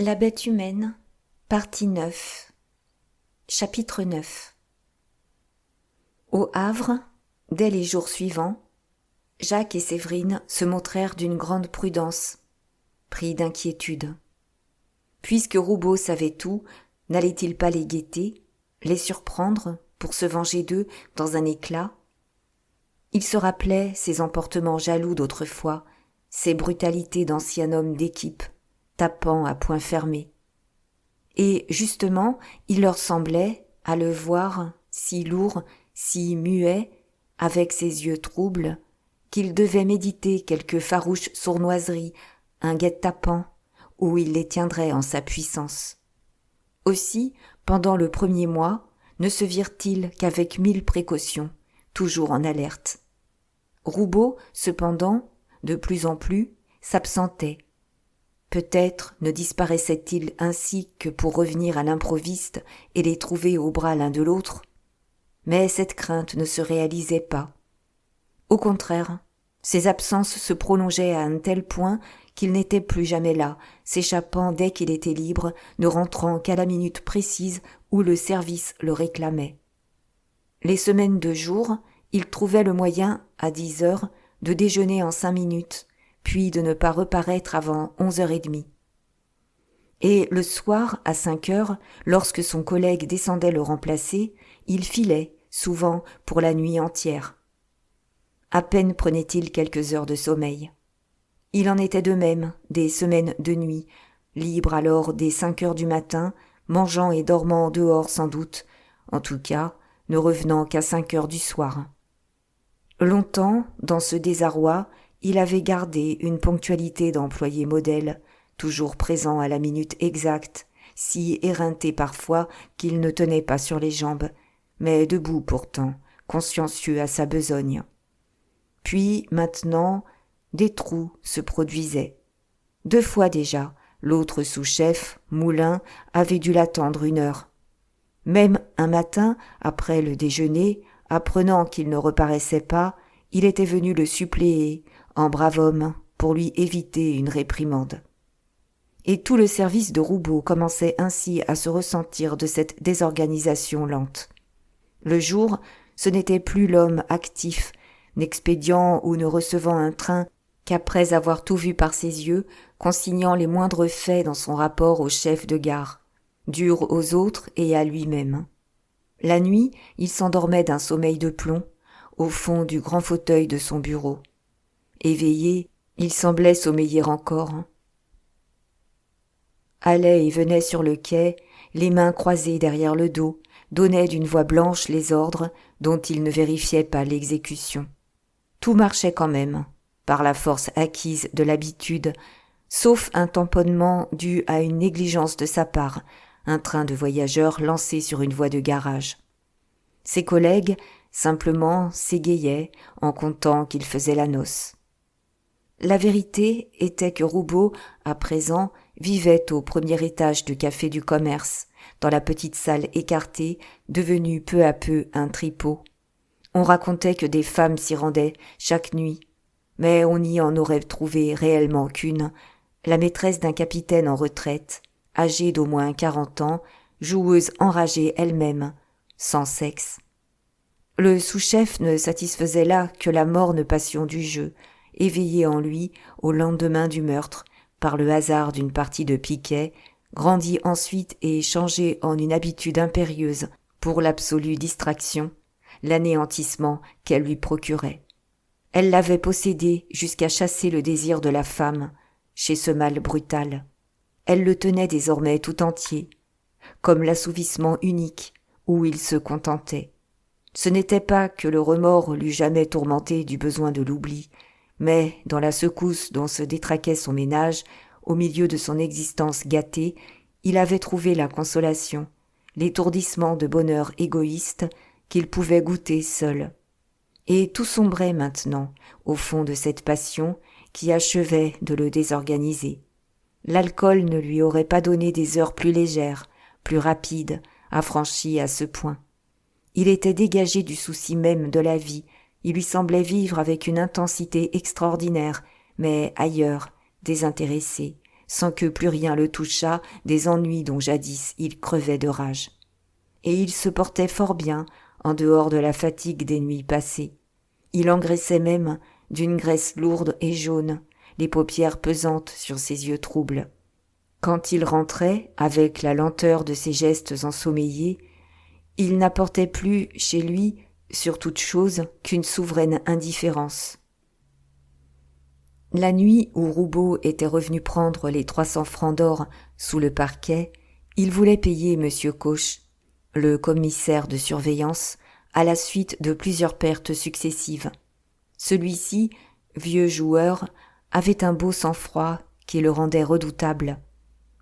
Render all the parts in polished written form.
La bête humaine, partie 9, chapitre 9. Au Havre, dès les jours suivants, Jacques et Séverine se montrèrent d'une grande prudence, pris d'inquiétude. Puisque Roubaud savait tout, n'allait-il pas les guetter, les surprendre pour se venger d'eux dans un éclat? Il se rappelait ses emportements jaloux d'autrefois, ses brutalités d'ancien homme d'équipe, tapant à poing fermé. Et justement, il leur semblait, à le voir, si lourd, si muet, avec ses yeux troubles, qu'il devait méditer quelque farouche sournoiserie, un guet-apens, où il les tiendrait en sa puissance. Aussi, pendant le premier mois, ne se virent-ils qu'avec 1000 précautions, toujours en alerte. Roubaud, cependant, de plus en plus, s'absentait. Peut-être ne disparaissait-il ainsi que pour revenir à l'improviste et les trouver au bras l'un de l'autre. Mais cette crainte ne se réalisait pas. Au contraire, ses absences se prolongeaient à un tel point qu'il n'était plus jamais là, s'échappant dès qu'il était libre, ne rentrant qu'à la minute précise où le service le réclamait. Les semaines de jour, il trouvait le moyen, à 10 heures, de déjeuner en 5 minutes, puis de ne pas reparaître avant 11h30. Et le soir, à 5 heures, lorsque son collègue descendait le remplacer, il filait, souvent, pour la nuit entière. À peine prenait-il quelques heures de sommeil. Il en était de même des semaines de nuit, libre alors dès 5 heures du matin, mangeant et dormant dehors sans doute, en tout cas, ne revenant qu'à 5 heures du soir. Longtemps, dans ce désarroi, il avait gardé une ponctualité d'employé modèle, toujours présent à la minute exacte, si éreinté parfois qu'il ne tenait pas sur les jambes, mais debout pourtant, consciencieux à sa besogne. Puis, maintenant, des trous se produisaient. 2 fois déjà, l'autre sous-chef, Moulin, avait dû l'attendre 1 heure. Même un matin, après le déjeuner, apprenant qu'il ne reparaissait pas, il était venu le suppléer, en brave homme, pour lui éviter une réprimande. Et tout le service de Roubaud commençait ainsi à se ressentir de cette désorganisation lente. Le jour, ce n'était plus l'homme actif, n'expédiant ou ne recevant un train qu'après avoir tout vu par ses yeux, consignant les moindres faits dans son rapport au chef de gare, dur aux autres et à lui-même. La nuit, il s'endormait d'un sommeil de plomb, au fond du grand fauteuil de son bureau. Éveillé, il semblait sommeiller encore. Allait et venait sur le quai, les mains croisées derrière le dos, donnait d'une voix blanche les ordres dont il ne vérifiait pas l'exécution. Tout marchait quand même, par la force acquise de l'habitude, sauf un tamponnement dû à une négligence de sa part, un train de voyageurs lancé sur une voie de garage. Ses collègues, simplement, s'égayaient en comptant qu'il faisait la noce. La vérité était que Roubaud, à présent, vivait au premier étage du Café du Commerce, dans la petite salle écartée, devenue peu à peu un tripot. On racontait que des femmes s'y rendaient chaque nuit, mais on n'y en aurait trouvé réellement qu'une, la maîtresse d'un capitaine en retraite, âgée d'au moins 40 ans, joueuse enragée elle-même, sans sexe. Le sous-chef ne satisfaisait là que la morne passion du jeu, éveillée en lui au lendemain du meurtre, par le hasard d'une partie de piquet, grandie ensuite et changée en une habitude impérieuse pour l'absolue distraction, l'anéantissement qu'elle lui procurait. Elle l'avait possédé jusqu'à chasser le désir de la femme, chez ce mâle brutal. Elle le tenait désormais tout entier, comme l'assouvissement unique où il se contentait. Ce n'était pas que le remords l'eût jamais tourmenté du besoin de l'oubli, mais dans la secousse dont se détraquait son ménage, au milieu de son existence gâtée, il avait trouvé la consolation, l'étourdissement de bonheur égoïste qu'il pouvait goûter seul. Et tout sombrait maintenant, au fond de cette passion qui achevait de le désorganiser. L'alcool ne lui aurait pas donné des heures plus légères, plus rapides, affranchies à ce point. Il était dégagé du souci même de la vie, il lui semblait vivre avec une intensité extraordinaire, mais ailleurs, désintéressé, sans que plus rien le touchât des ennuis dont jadis il crevait de rage. Et il se portait fort bien, en dehors de la fatigue des nuits passées. Il engraissait même, d'une graisse lourde et jaune, les paupières pesantes sur ses yeux troubles. Quand il rentrait, avec la lenteur de ses gestes ensommeillés, il n'apportait plus chez lui, sur toute chose, qu'une souveraine indifférence. La nuit où Roubaud était revenu prendre les 300 francs d'or sous le parquet, il voulait payer M. Coche, le commissaire de surveillance, à la suite de plusieurs pertes successives. Celui-ci, vieux joueur, avait un beau sang-froid qui le rendait redoutable.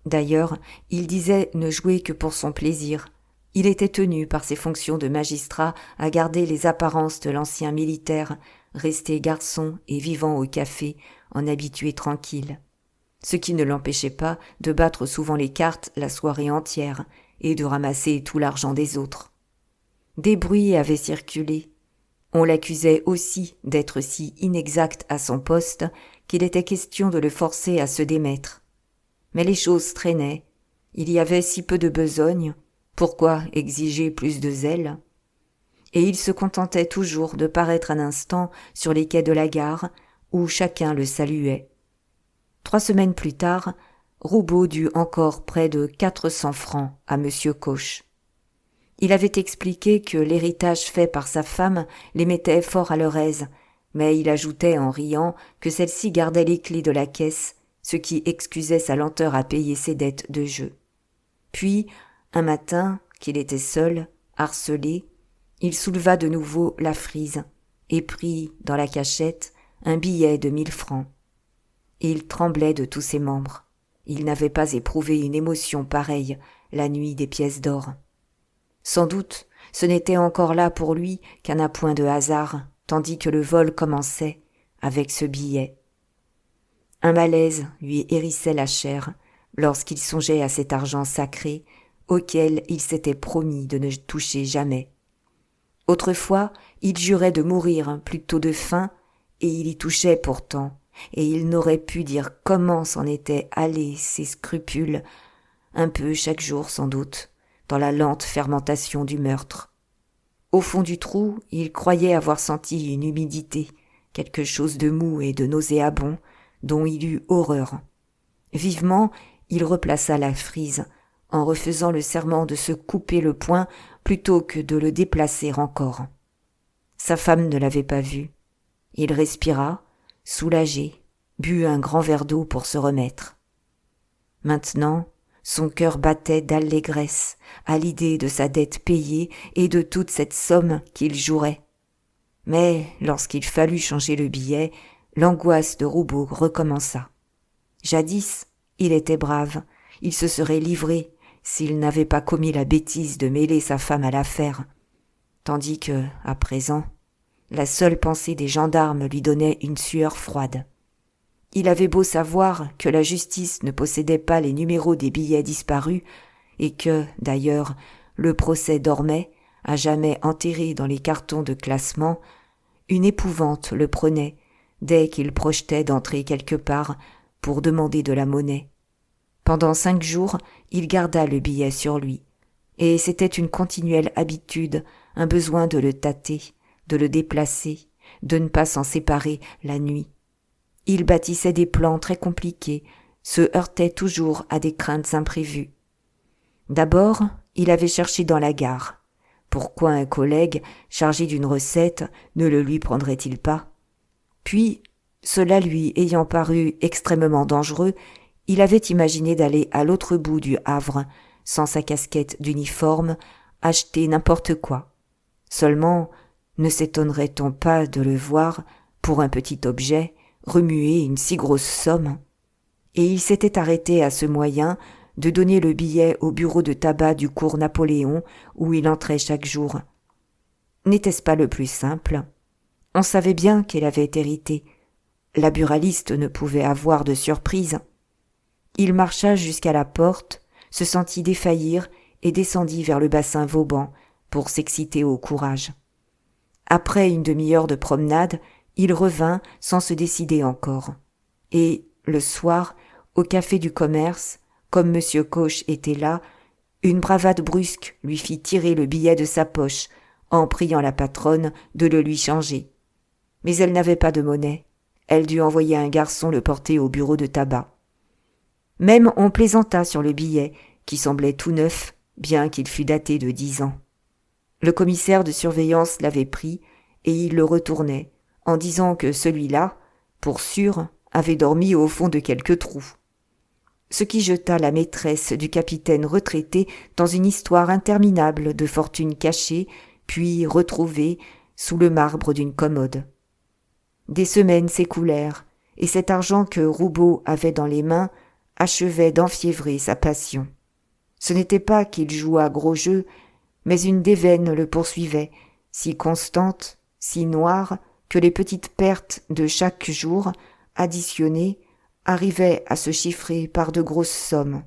D'ailleurs, il disait ne jouer que pour son plaisir. Il était tenu par ses fonctions de magistrat à garder les apparences de l'ancien militaire, resté garçon et vivant au café, en habitué tranquille. Ce qui ne l'empêchait pas de battre souvent les cartes la soirée entière et de ramasser tout l'argent des autres. Des bruits avaient circulé. On l'accusait aussi d'être si inexact à son poste qu'il était question de le forcer à se démettre. Mais les choses traînaient. Il y avait si peu de besogne. Pourquoi exiger plus de zèle? Et il se contentait toujours de paraître un instant sur les quais de la gare, où chacun le saluait. 3 semaines plus tard, Roubaud dut encore près de 400 francs à M. Coche. Il avait expliqué que l'héritage fait par sa femme les mettait fort à leur aise, mais il ajoutait en riant que celle-ci gardait les clés de la caisse, ce qui excusait sa lenteur à payer ses dettes de jeu. Puis, un matin, qu'il était seul, harcelé, il souleva de nouveau la frise et prit, dans la cachette, un billet de 1000 francs. Il tremblait de tous ses membres. Il n'avait pas éprouvé une émotion pareille la nuit des pièces d'or. Sans doute, ce n'était encore là pour lui qu'un appoint de hasard, tandis que le vol commençait, avec ce billet. Un malaise lui hérissait la chair lorsqu'il songeait à cet argent sacré auquel il s'était promis de ne toucher jamais. Autrefois, il jurait de mourir plutôt de faim, et il y touchait pourtant, et il n'aurait pu dire comment s'en étaient allés ses scrupules, un peu chaque jour sans doute, dans la lente fermentation du meurtre. Au fond du trou, il croyait avoir senti une humidité, quelque chose de mou et de nauséabond, dont il eut horreur. Vivement, il replaça la frise, en refaisant le serment de se couper le poing plutôt que de le déplacer encore. Sa femme ne l'avait pas vu. Il respira, soulagé, but un grand verre d'eau pour se remettre. Maintenant, son cœur battait d'allégresse à l'idée de sa dette payée et de toute cette somme qu'il jouerait. Mais lorsqu'il fallut changer le billet, l'angoisse de Roubaud recommença. Jadis, il était brave, il se serait livré s'il n'avait pas commis la bêtise de mêler sa femme à l'affaire, tandis que, à présent, la seule pensée des gendarmes lui donnait une sueur froide. Il avait beau savoir que la justice ne possédait pas les numéros des billets disparus et que, d'ailleurs, le procès dormait, à jamais enterré dans les cartons de classement, une épouvante le prenait dès qu'il projetait d'entrer quelque part pour demander de la monnaie. Pendant 5 jours, il garda le billet sur lui, et c'était une continuelle habitude, un besoin de le tâter, de le déplacer, de ne pas s'en séparer la nuit. Il bâtissait des plans très compliqués, se heurtait toujours à des craintes imprévues. D'abord, il avait cherché dans la gare. Pourquoi un collègue, chargé d'une recette, ne le lui prendrait-il pas? Puis, cela lui ayant paru extrêmement dangereux, il avait imaginé d'aller à l'autre bout du Havre, sans sa casquette d'uniforme, acheter n'importe quoi. Seulement, ne s'étonnerait-on pas de le voir, pour un petit objet, remuer une si grosse somme? Et il s'était arrêté à ce moyen de donner le billet au bureau de tabac du cours Napoléon, où il entrait chaque jour. N'était-ce pas le plus simple? On savait bien qu'elle avait hérité. La buraliste ne pouvait avoir de surprise. Il marcha jusqu'à la porte, se sentit défaillir et descendit vers le bassin Vauban pour s'exciter au courage. Après une demi-heure de promenade, il revint sans se décider encore. Et, le soir, au café du commerce, comme M. Coche était là, une bravade brusque lui fit tirer le billet de sa poche, en priant la patronne de le lui changer. Mais elle n'avait pas de monnaie. Elle dut envoyer un garçon le porter au bureau de tabac. Même on plaisanta sur le billet, qui semblait tout neuf, bien qu'il fût daté de 10 ans. Le commissaire de surveillance l'avait pris, et il le retournait, en disant que celui-là, pour sûr, avait dormi au fond de quelque trou. Ce qui jeta la maîtresse du capitaine retraité dans une histoire interminable de fortune cachée, puis retrouvée sous le marbre d'une commode. Des semaines s'écoulèrent, et cet argent que Roubaud avait dans les mains achevait d'enfiévrer sa passion. Ce n'était pas qu'il jouât gros jeu, mais une déveine le poursuivait, si constante, si noire, que les petites pertes de chaque jour, additionnées, arrivaient à se chiffrer par de grosses sommes.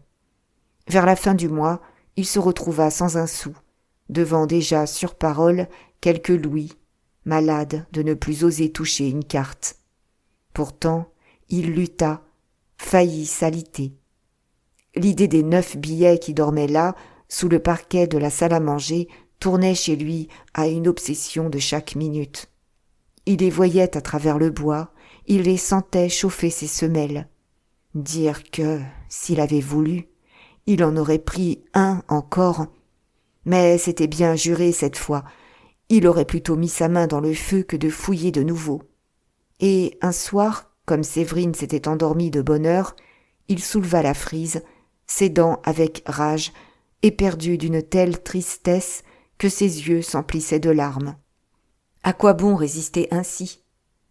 Vers la fin du mois, il se retrouva sans un sou, devant déjà sur parole quelques louis, malade de ne plus oser toucher une carte. Pourtant, il lutta, faillit s'aliter. L'idée des 9 billets qui dormaient là, sous le parquet de la salle à manger, tournait chez lui à une obsession de chaque minute. Il les voyait à travers le bois, il les sentait chauffer ses semelles. Dire que, s'il avait voulu, il en aurait pris un encore. Mais c'était bien juré cette fois. Il aurait plutôt mis sa main dans le feu que de fouiller de nouveau. Et un soir, comme Séverine s'était endormie de bonne heure, il souleva la frise, ses dents avec rage, éperdu d'une telle tristesse que ses yeux s'emplissaient de larmes. À quoi bon résister ainsi ?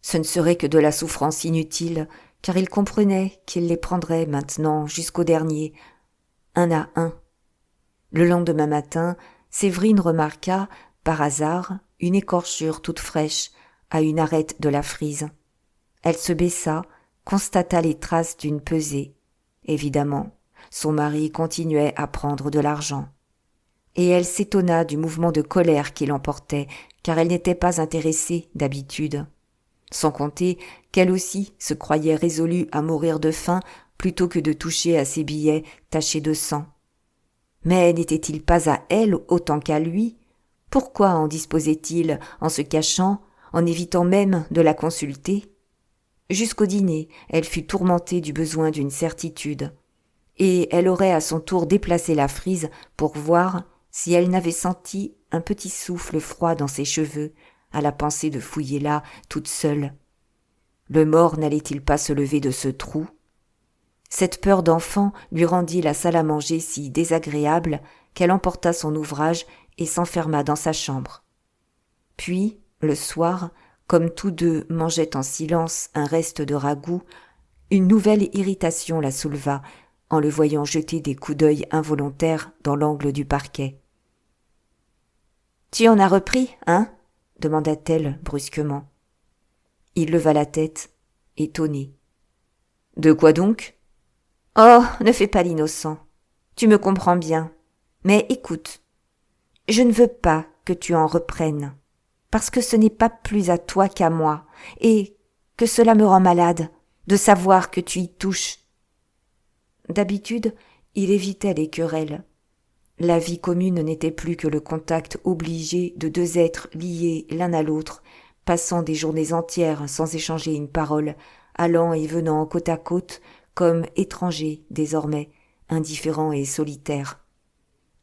Ce ne serait que de la souffrance inutile, car il comprenait qu'il les prendrait maintenant jusqu'au dernier, un à un. Le lendemain matin, Séverine remarqua, par hasard, une écorchure toute fraîche à une arête de la frise. Elle se baissa, constata les traces d'une pesée. Évidemment, son mari continuait à prendre de l'argent. Et elle s'étonna du mouvement de colère qui l'emportait, car elle n'était pas intéressée d'habitude. Sans compter qu'elle aussi se croyait résolue à mourir de faim plutôt que de toucher à ses billets tachés de sang. Mais n'était-il pas à elle autant qu'à lui ? Pourquoi en disposait-il en se cachant, en évitant même de la consulter ? Jusqu'au dîner, elle fut tourmentée du besoin d'une certitude, et elle aurait à son tour déplacé la frise pour voir si elle n'avait senti un petit souffle froid dans ses cheveux à la pensée de fouiller là toute seule. Le mort n'allait-il pas se lever de ce trou ? Cette peur d'enfant lui rendit la salle à manger si désagréable qu'elle emporta son ouvrage et s'enferma dans sa chambre. Puis, le soir, comme tous deux mangeaient en silence un reste de ragoût, une nouvelle irritation la souleva en le voyant jeter des coups d'œil involontaires dans l'angle du parquet. « Tu en as repris, hein ?» demanda-t-elle brusquement. Il leva la tête, étonné. « De quoi donc ?»« Oh, ne fais pas l'innocent. Tu me comprends bien. Mais écoute, je ne veux pas que tu en reprennes, parce que ce n'est pas plus à toi qu'à moi, et que cela me rend malade de savoir que tu y touches. » D'habitude, il évitait les querelles. La vie commune n'était plus que le contact obligé de deux êtres liés l'un à l'autre, passant des journées entières sans échanger une parole, allant et venant côte à côte, comme étrangers désormais, indifférents et solitaires.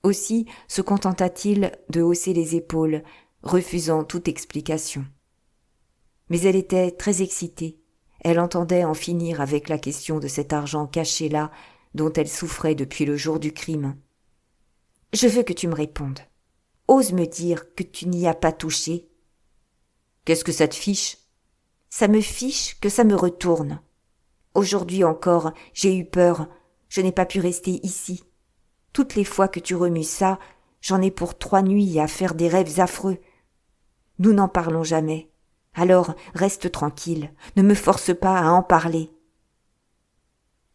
Aussi se contenta-t-il de hausser les épaules, refusant toute explication. Mais elle était très excitée. Elle entendait en finir avec la question de cet argent caché là, dont elle souffrait depuis le jour du crime. « Je veux que tu me répondes. Ose me dire que tu n'y as pas touché. »« Qu'est-ce que ça te fiche ?»« Ça me fiche que ça me retourne. Aujourd'hui encore, j'ai eu peur. Je n'ai pas pu rester ici. Toutes les fois que tu remues ça, j'en ai pour 3 nuits à faire des rêves affreux. Nous n'en parlons jamais. Alors, reste tranquille. Ne me force pas à en parler. »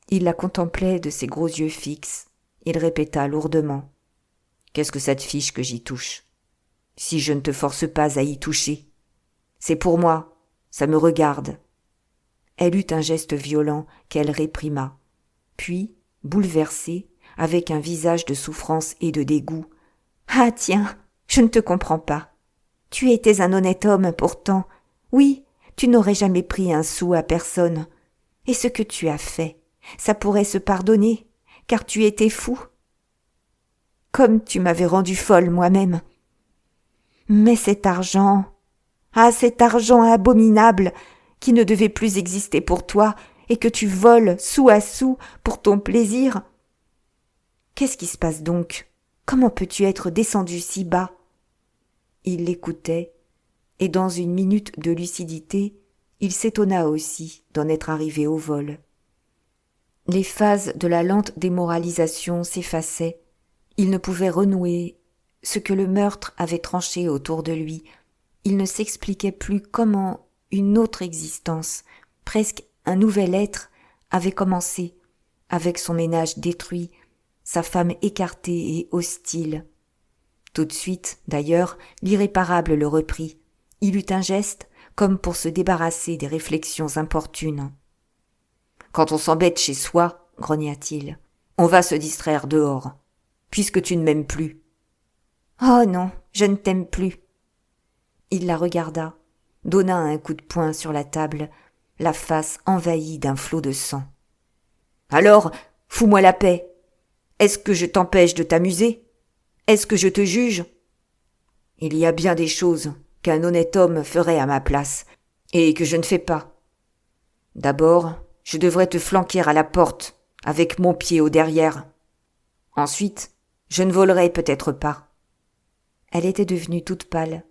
Il la contemplait de ses gros yeux fixes. Il répéta lourdement. « Qu'est-ce que ça te fiche que j'y touche ? Si je ne te force pas à y toucher. C'est pour moi, ça me regarde. » Elle eut un geste violent qu'elle réprima. Puis, bouleversée, avec un visage de souffrance et de dégoût. « Ah tiens, je ne te comprends pas. Tu étais un honnête homme pourtant. Oui, tu n'aurais jamais pris un sou à personne. Et ce que tu as fait, ça pourrait se pardonner, car tu étais fou. Comme tu m'avais rendu folle moi-même. Mais cet argent, cet argent abominable, qui ne devait plus exister pour toi, et que tu voles sou à sou pour ton plaisir. Qu'est-ce qui se passe donc? Comment peux-tu être descendu si bas? » Il l'écoutait, et dans une minute de lucidité, il s'étonna aussi d'en être arrivé au vol. Les phases de la lente démoralisation s'effaçaient. Il ne pouvait renouer ce que le meurtre avait tranché autour de lui. Il ne s'expliquait plus comment une autre existence, presque un nouvel être, avait commencé, avec son ménage détruit, sa femme écartée et hostile. Tout de suite, d'ailleurs, l'irréparable le reprit. Il eut un geste, comme pour se débarrasser des réflexions importunes. « Quand on s'embête chez soi, grogna-t-il, on va se distraire dehors, puisque tu ne m'aimes plus. »« Oh non, je ne t'aime plus. » Il la regarda, donna un coup de poing sur la table, la face envahie d'un flot de sang. « Alors, fous-moi la paix. Est-ce que je t'empêche de t'amuser ? Est-ce que je te juge ? Il y a bien des choses qu'un honnête homme ferait à ma place, et que je ne fais pas. D'abord, je devrais te flanquer à la porte, avec mon pied au derrière. Ensuite, je ne volerai peut-être pas. » Elle était devenue toute pâle,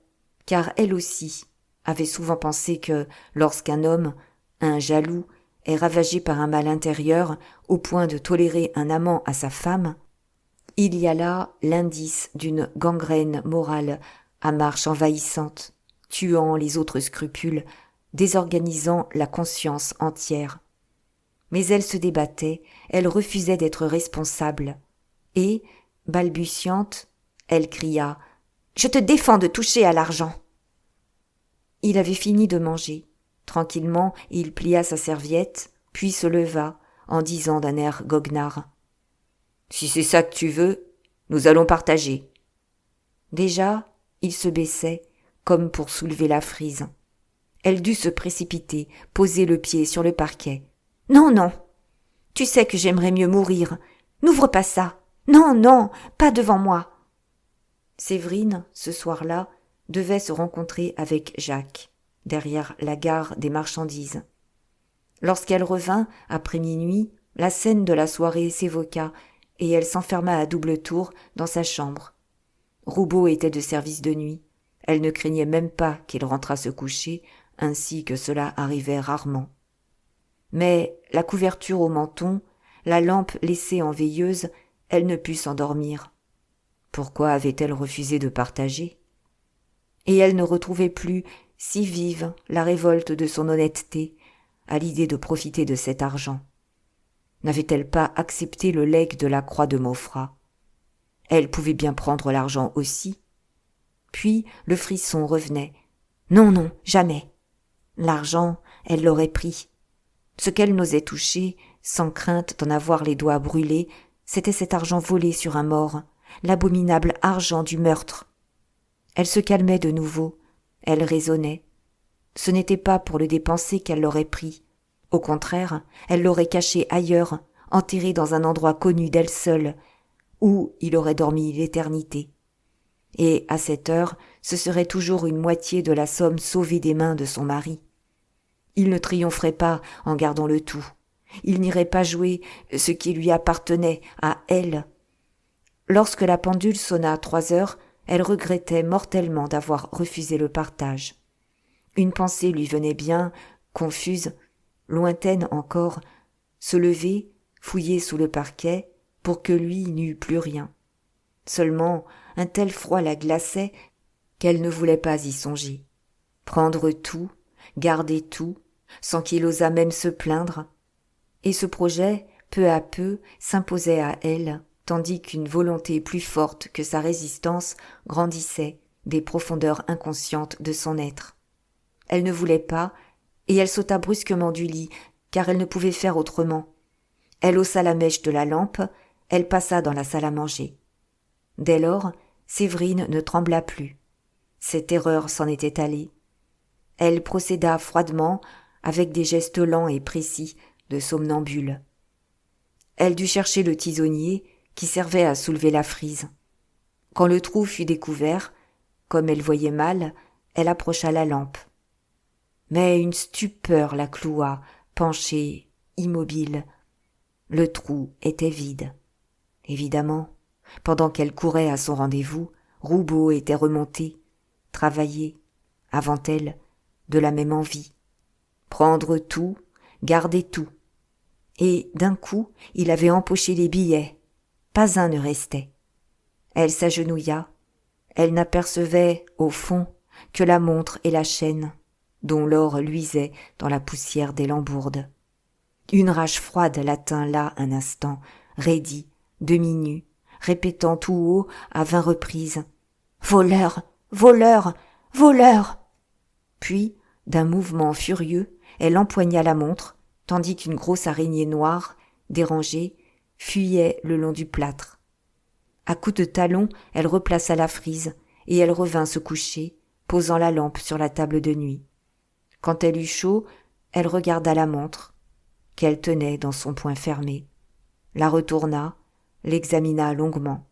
car elle aussi avait souvent pensé que lorsqu'un homme, un jaloux, est ravagé par un mal intérieur au point de tolérer un amant à sa femme, il y a là l'indice d'une gangrène morale à marche envahissante, tuant les autres scrupules, désorganisant la conscience entière. Mais elle se débattait, elle refusait d'être responsable, et, balbutiante, elle cria « Je te défends de toucher à l'argent !» Il avait fini de manger. Tranquillement, il plia sa serviette, puis se leva, en disant d'un air goguenard « Si c'est ça que tu veux, nous allons partager. » Déjà, il se baissait, comme pour soulever la frise. Elle dut se précipiter, poser le pied sur le parquet. « Non, non, tu sais que j'aimerais mieux mourir. N'ouvre pas ça. Non, non, pas devant moi. » Séverine, ce soir-là, devait se rencontrer avec Jacques, derrière la gare des marchandises. Lorsqu'elle revint, après minuit, la scène de la soirée s'évoqua, et elle s'enferma à double tour dans sa chambre. Roubaud était de service de nuit. Elle ne craignait même pas qu'il rentrât se coucher, ainsi que cela arrivait rarement. Mais la couverture au menton, la lampe laissée en veilleuse, elle ne put s'endormir. Pourquoi avait-elle refusé de partager ? Et elle ne retrouvait plus, si vive, la révolte de son honnêteté, à l'idée de profiter de cet argent. N'avait-elle pas accepté le legs de la croix de Maufras ? Elle pouvait bien prendre l'argent aussi. Puis le frisson revenait. Non, non, jamais. L'argent, elle l'aurait pris. Ce qu'elle n'osait toucher, sans crainte d'en avoir les doigts brûlés, c'était cet argent volé sur un mort, l'abominable argent du meurtre. Elle se calmait de nouveau, elle raisonnait. Ce n'était pas pour le dépenser qu'elle l'aurait pris. Au contraire, elle l'aurait caché ailleurs, enterré dans un endroit connu d'elle seule, où il aurait dormi l'éternité. Et à cette heure, ce serait toujours une moitié de la somme sauvée des mains de son mari. Il ne triompherait pas en gardant le tout. Il n'irait pas jouer ce qui lui appartenait à elle. Lorsque la pendule sonna 3 heures, elle regrettait mortellement d'avoir refusé le partage. Une pensée lui venait bien, confuse, lointaine encore, se lever, fouiller sous le parquet, pour que lui n'eût plus rien. Seulement, un tel froid la glaçait qu'elle ne voulait pas y songer. Prendre tout, garder tout, sans qu'il osât même se plaindre. Et ce projet, peu à peu, s'imposait à elle, tandis qu'une volonté plus forte que sa résistance grandissait des profondeurs inconscientes de son être. Elle ne voulait pas, et elle sauta brusquement du lit, car elle ne pouvait faire autrement. Elle haussa la mèche de la lampe, elle passa dans la salle à manger. Dès lors, Séverine ne trembla plus. Ses terreurs s'en étaient allées. Elle procéda froidement, avec des gestes lents et précis de somnambule. Elle dut chercher le tisonnier qui servait à soulever la frise. Quand le trou fut découvert, comme elle voyait mal, elle approcha la lampe. Mais une stupeur la cloua, penchée, immobile. Le trou était vide. Évidemment, pendant qu'elle courait à son rendez-vous, Roubaud était remonté, travaillé, avant elle, de la même envie. Prendre tout, garder tout. Et d'un coup, il avait empoché les billets. Pas un ne restait. Elle s'agenouilla. Elle n'apercevait, au fond, que la montre et la chaîne, dont l'or luisait dans la poussière des lambourdes. Une rage froide la tint là un instant, raidie, demi-nue, répétant tout haut à 20 reprises « Voleur! Voleur! Voleur !» Puis, d'un mouvement furieux, elle empoigna la montre, tandis qu'une grosse araignée noire, dérangée, fuyait le long du plâtre. À coups de talon, elle replaça la frise, et elle revint se coucher, posant la lampe sur la table de nuit. Quand elle eut chaud, elle regarda la montre, qu'elle tenait dans son poing fermé, la retourna, l'examina longuement.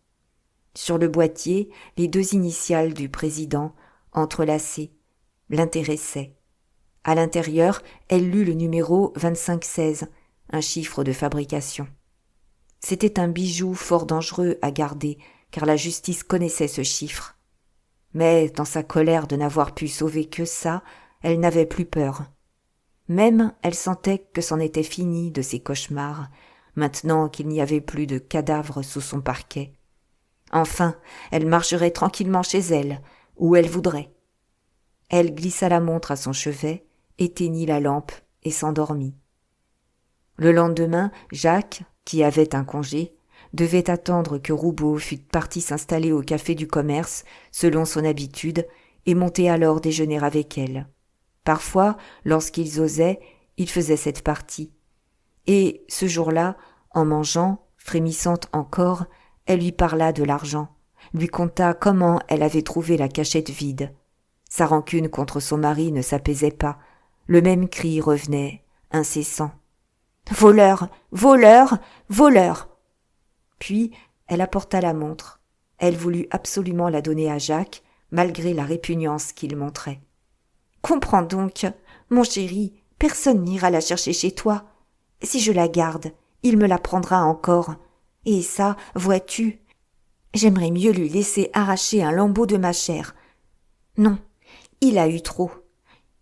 Sur le boîtier, les 2 initiales du président, entrelacées, l'intéressaient. À l'intérieur, elle lut le numéro 2516, un chiffre de fabrication. C'était un bijou fort dangereux à garder, car la justice connaissait ce chiffre. Mais, dans sa colère de n'avoir pu sauver que ça, elle n'avait plus peur. Même, elle sentait que c'en était fini de ses cauchemars, maintenant qu'il n'y avait plus de cadavres sous son parquet. Enfin, elle marcherait tranquillement chez elle, où elle voudrait. Elle glissa la montre à son chevet, éteignit la lampe et s'endormit. Le lendemain, Jacques, qui avait un congé, devait attendre que Roubaud fût parti s'installer au café du commerce, selon son habitude, et monter alors déjeuner avec elle. Parfois, lorsqu'ils osaient, il faisait cette partie. Et, ce jour-là, en mangeant, frémissante encore, elle lui parla de l'argent, lui conta comment elle avait trouvé la cachette vide. Sa rancune contre son mari ne s'apaisait pas. Le même cri revenait, incessant. « Voleur! Voleur! Voleur !» Puis, elle apporta la montre. Elle voulut absolument la donner à Jacques, malgré la répugnance qu'il montrait. « Comprends donc, mon chéri, personne n'ira la chercher chez toi. Si je la garde, il me la prendra encore. Et ça, vois-tu, j'aimerais mieux lui laisser arracher un lambeau de ma chair. Non, il a eu trop.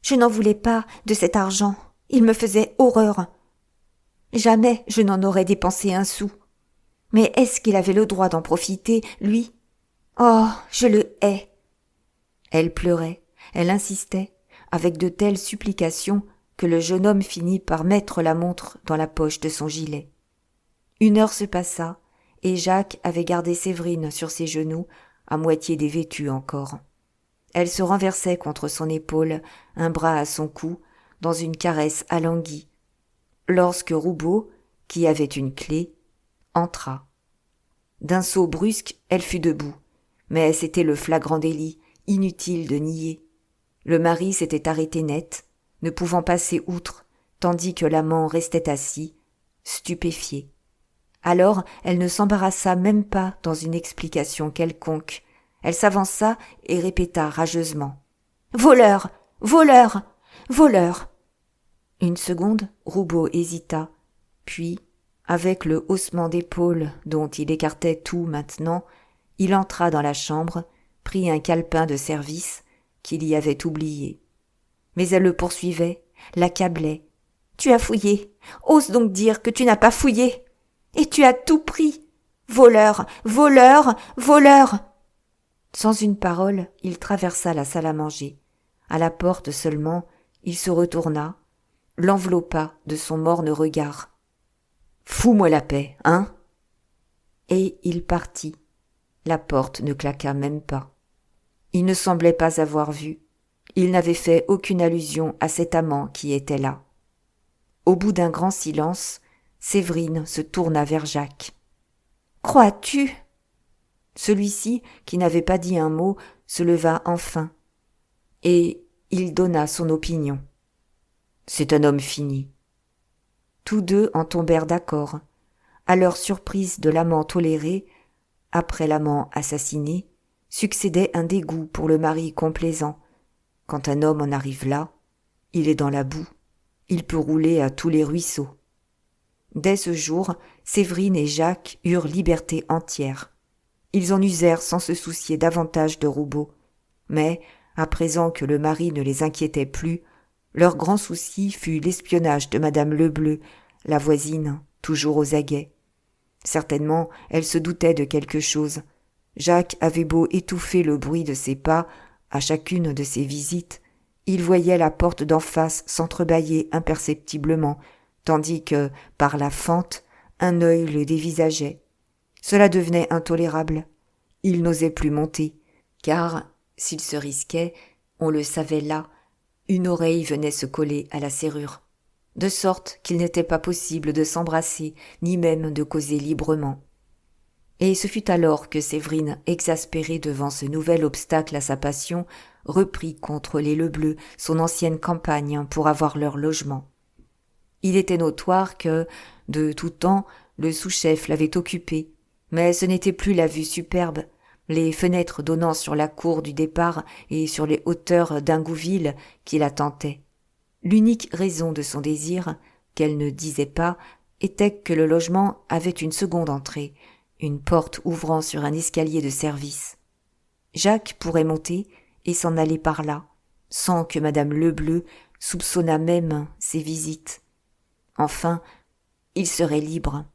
Je n'en voulais pas de cet argent. Il me faisait horreur. Jamais je n'en aurais dépensé un sou. Mais est-ce qu'il avait le droit d'en profiter, lui? Oh, je le hais. » Elle pleurait, elle insistait, avec de telles supplications que le jeune homme finit par mettre la montre dans la poche de son gilet. 1 heure se passa, et Jacques avait gardé Séverine sur ses genoux, à moitié dévêtue encore. Elle se renversait contre son épaule, un bras à son cou, dans une caresse alanguie, lorsque Roubaud, qui avait une clé, entra. D'un saut brusque, elle fut debout, mais c'était le flagrant délit, inutile de nier. Le mari s'était arrêté net, ne pouvant passer outre, tandis que l'amant restait assis, stupéfié. Alors elle ne s'embarrassa même pas dans une explication quelconque. Elle s'avança et répéta rageusement « Voleur! Voleur! Voleur !» Une seconde, Roubaud hésita, puis, avec le haussement d'épaules dont il écartait tout maintenant, il entra dans la chambre, prit un calepin de service qu'il y avait oublié. Mais elle le poursuivait, l'accablait. « Tu as fouillé. Ose donc dire que tu n'as pas fouillé. Et tu as tout pris. Voleur, voleur, voleur !» Sans une parole, il traversa la salle à manger. À la porte seulement, il se retourna, l'enveloppa de son morne regard. « Fous-moi la paix, hein ?» Et il partit. La porte ne claqua même pas. Il ne semblait pas avoir vu. Il n'avait fait aucune allusion à cet amant qui était là. Au bout d'un grand silence, Séverine se tourna vers Jacques. « Crois-tu » Celui-ci, qui n'avait pas dit un mot, se leva enfin, et il donna son opinion. « C'est un homme fini. » Tous deux en tombèrent d'accord. À leur surprise de l'amant toléré, après l'amant assassiné, succédait un dégoût pour le mari complaisant. Quand un homme en arrive là, il est dans la boue, il peut rouler à tous les ruisseaux. Dès ce jour, Séverine et Jacques eurent liberté entière. Ils en usèrent sans se soucier davantage de Roubaud. Mais, à présent que le mari ne les inquiétait plus, leur grand souci fut l'espionnage de madame Lebleu, la voisine, toujours aux aguets. Certainement, elle se doutait de quelque chose. Jacques avait beau étouffer le bruit de ses pas à chacune de ses visites, il voyait la porte d'en face s'entrebâiller imperceptiblement, tandis que, par la fente, un œil le dévisageait. Cela devenait intolérable. Il n'osait plus monter, car, s'il se risquait, on le savait là, une oreille venait se coller à la serrure, de sorte qu'il n'était pas possible de s'embrasser, ni même de causer librement. Et ce fut alors que Séverine, exaspérée devant ce nouvel obstacle à sa passion, reprit contre les Lebleu son ancienne campagne pour avoir leur logement. Il était notoire que, de tout temps, le sous-chef l'avait occupé, mais ce n'était plus la vue superbe, les fenêtres donnant sur la cour du départ et sur les hauteurs d'Ingouville qui la tentaient. L'unique raison de son désir, qu'elle ne disait pas, était que le logement avait une seconde entrée, une porte ouvrant sur un escalier de service. Jacques pourrait monter et s'en aller par là, sans que madame Lebleu soupçonnât même ses visites. Enfin, il serait libre.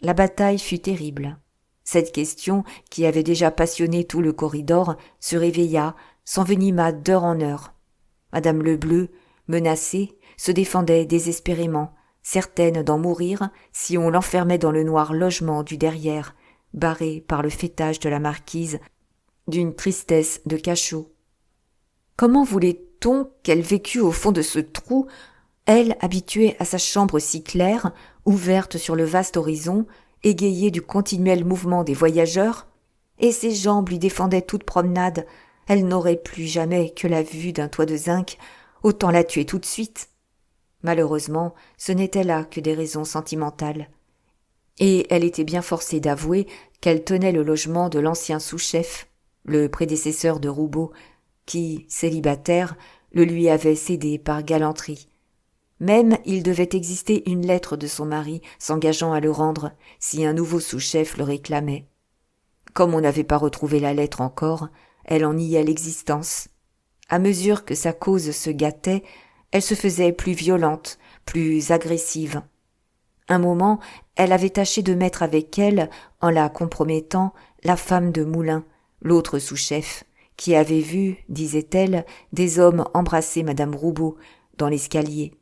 La bataille fut terrible. Cette question, qui avait déjà passionné tout le corridor, se réveilla, s'envenima d'heure en heure. Madame Lebleu, menacée, se défendait désespérément, certaine d'en mourir si on l'enfermait dans le noir logement du derrière, barré par le fêtage de la marquise, d'une tristesse de cachot. Comment voulait-on qu'elle vécût au fond de ce trou, elle habituée à sa chambre si claire, ouverte sur le vaste horizon, égayée du continuel mouvement des voyageurs, et ses jambes lui défendaient toute promenade, elle n'aurait plus jamais que la vue d'un toit de zinc, autant la tuer tout de suite. Malheureusement, ce n'étaient là que des raisons sentimentales. Et elle était bien forcée d'avouer qu'elle tenait le logement de l'ancien sous-chef, le prédécesseur de Roubaud, qui, célibataire, le lui avait cédé par galanterie. Même il devait exister une lettre de son mari s'engageant à le rendre si un nouveau sous-chef le réclamait. Comme on n'avait pas retrouvé la lettre encore, elle en niait l'existence. À mesure que sa cause se gâtait, elle se faisait plus violente, plus agressive. Un moment, elle avait tâché de mettre avec elle, en la compromettant, la femme de Moulin, l'autre sous-chef, qui avait vu, disait-elle, des hommes embrasser madame Roubaud dans l'escalier.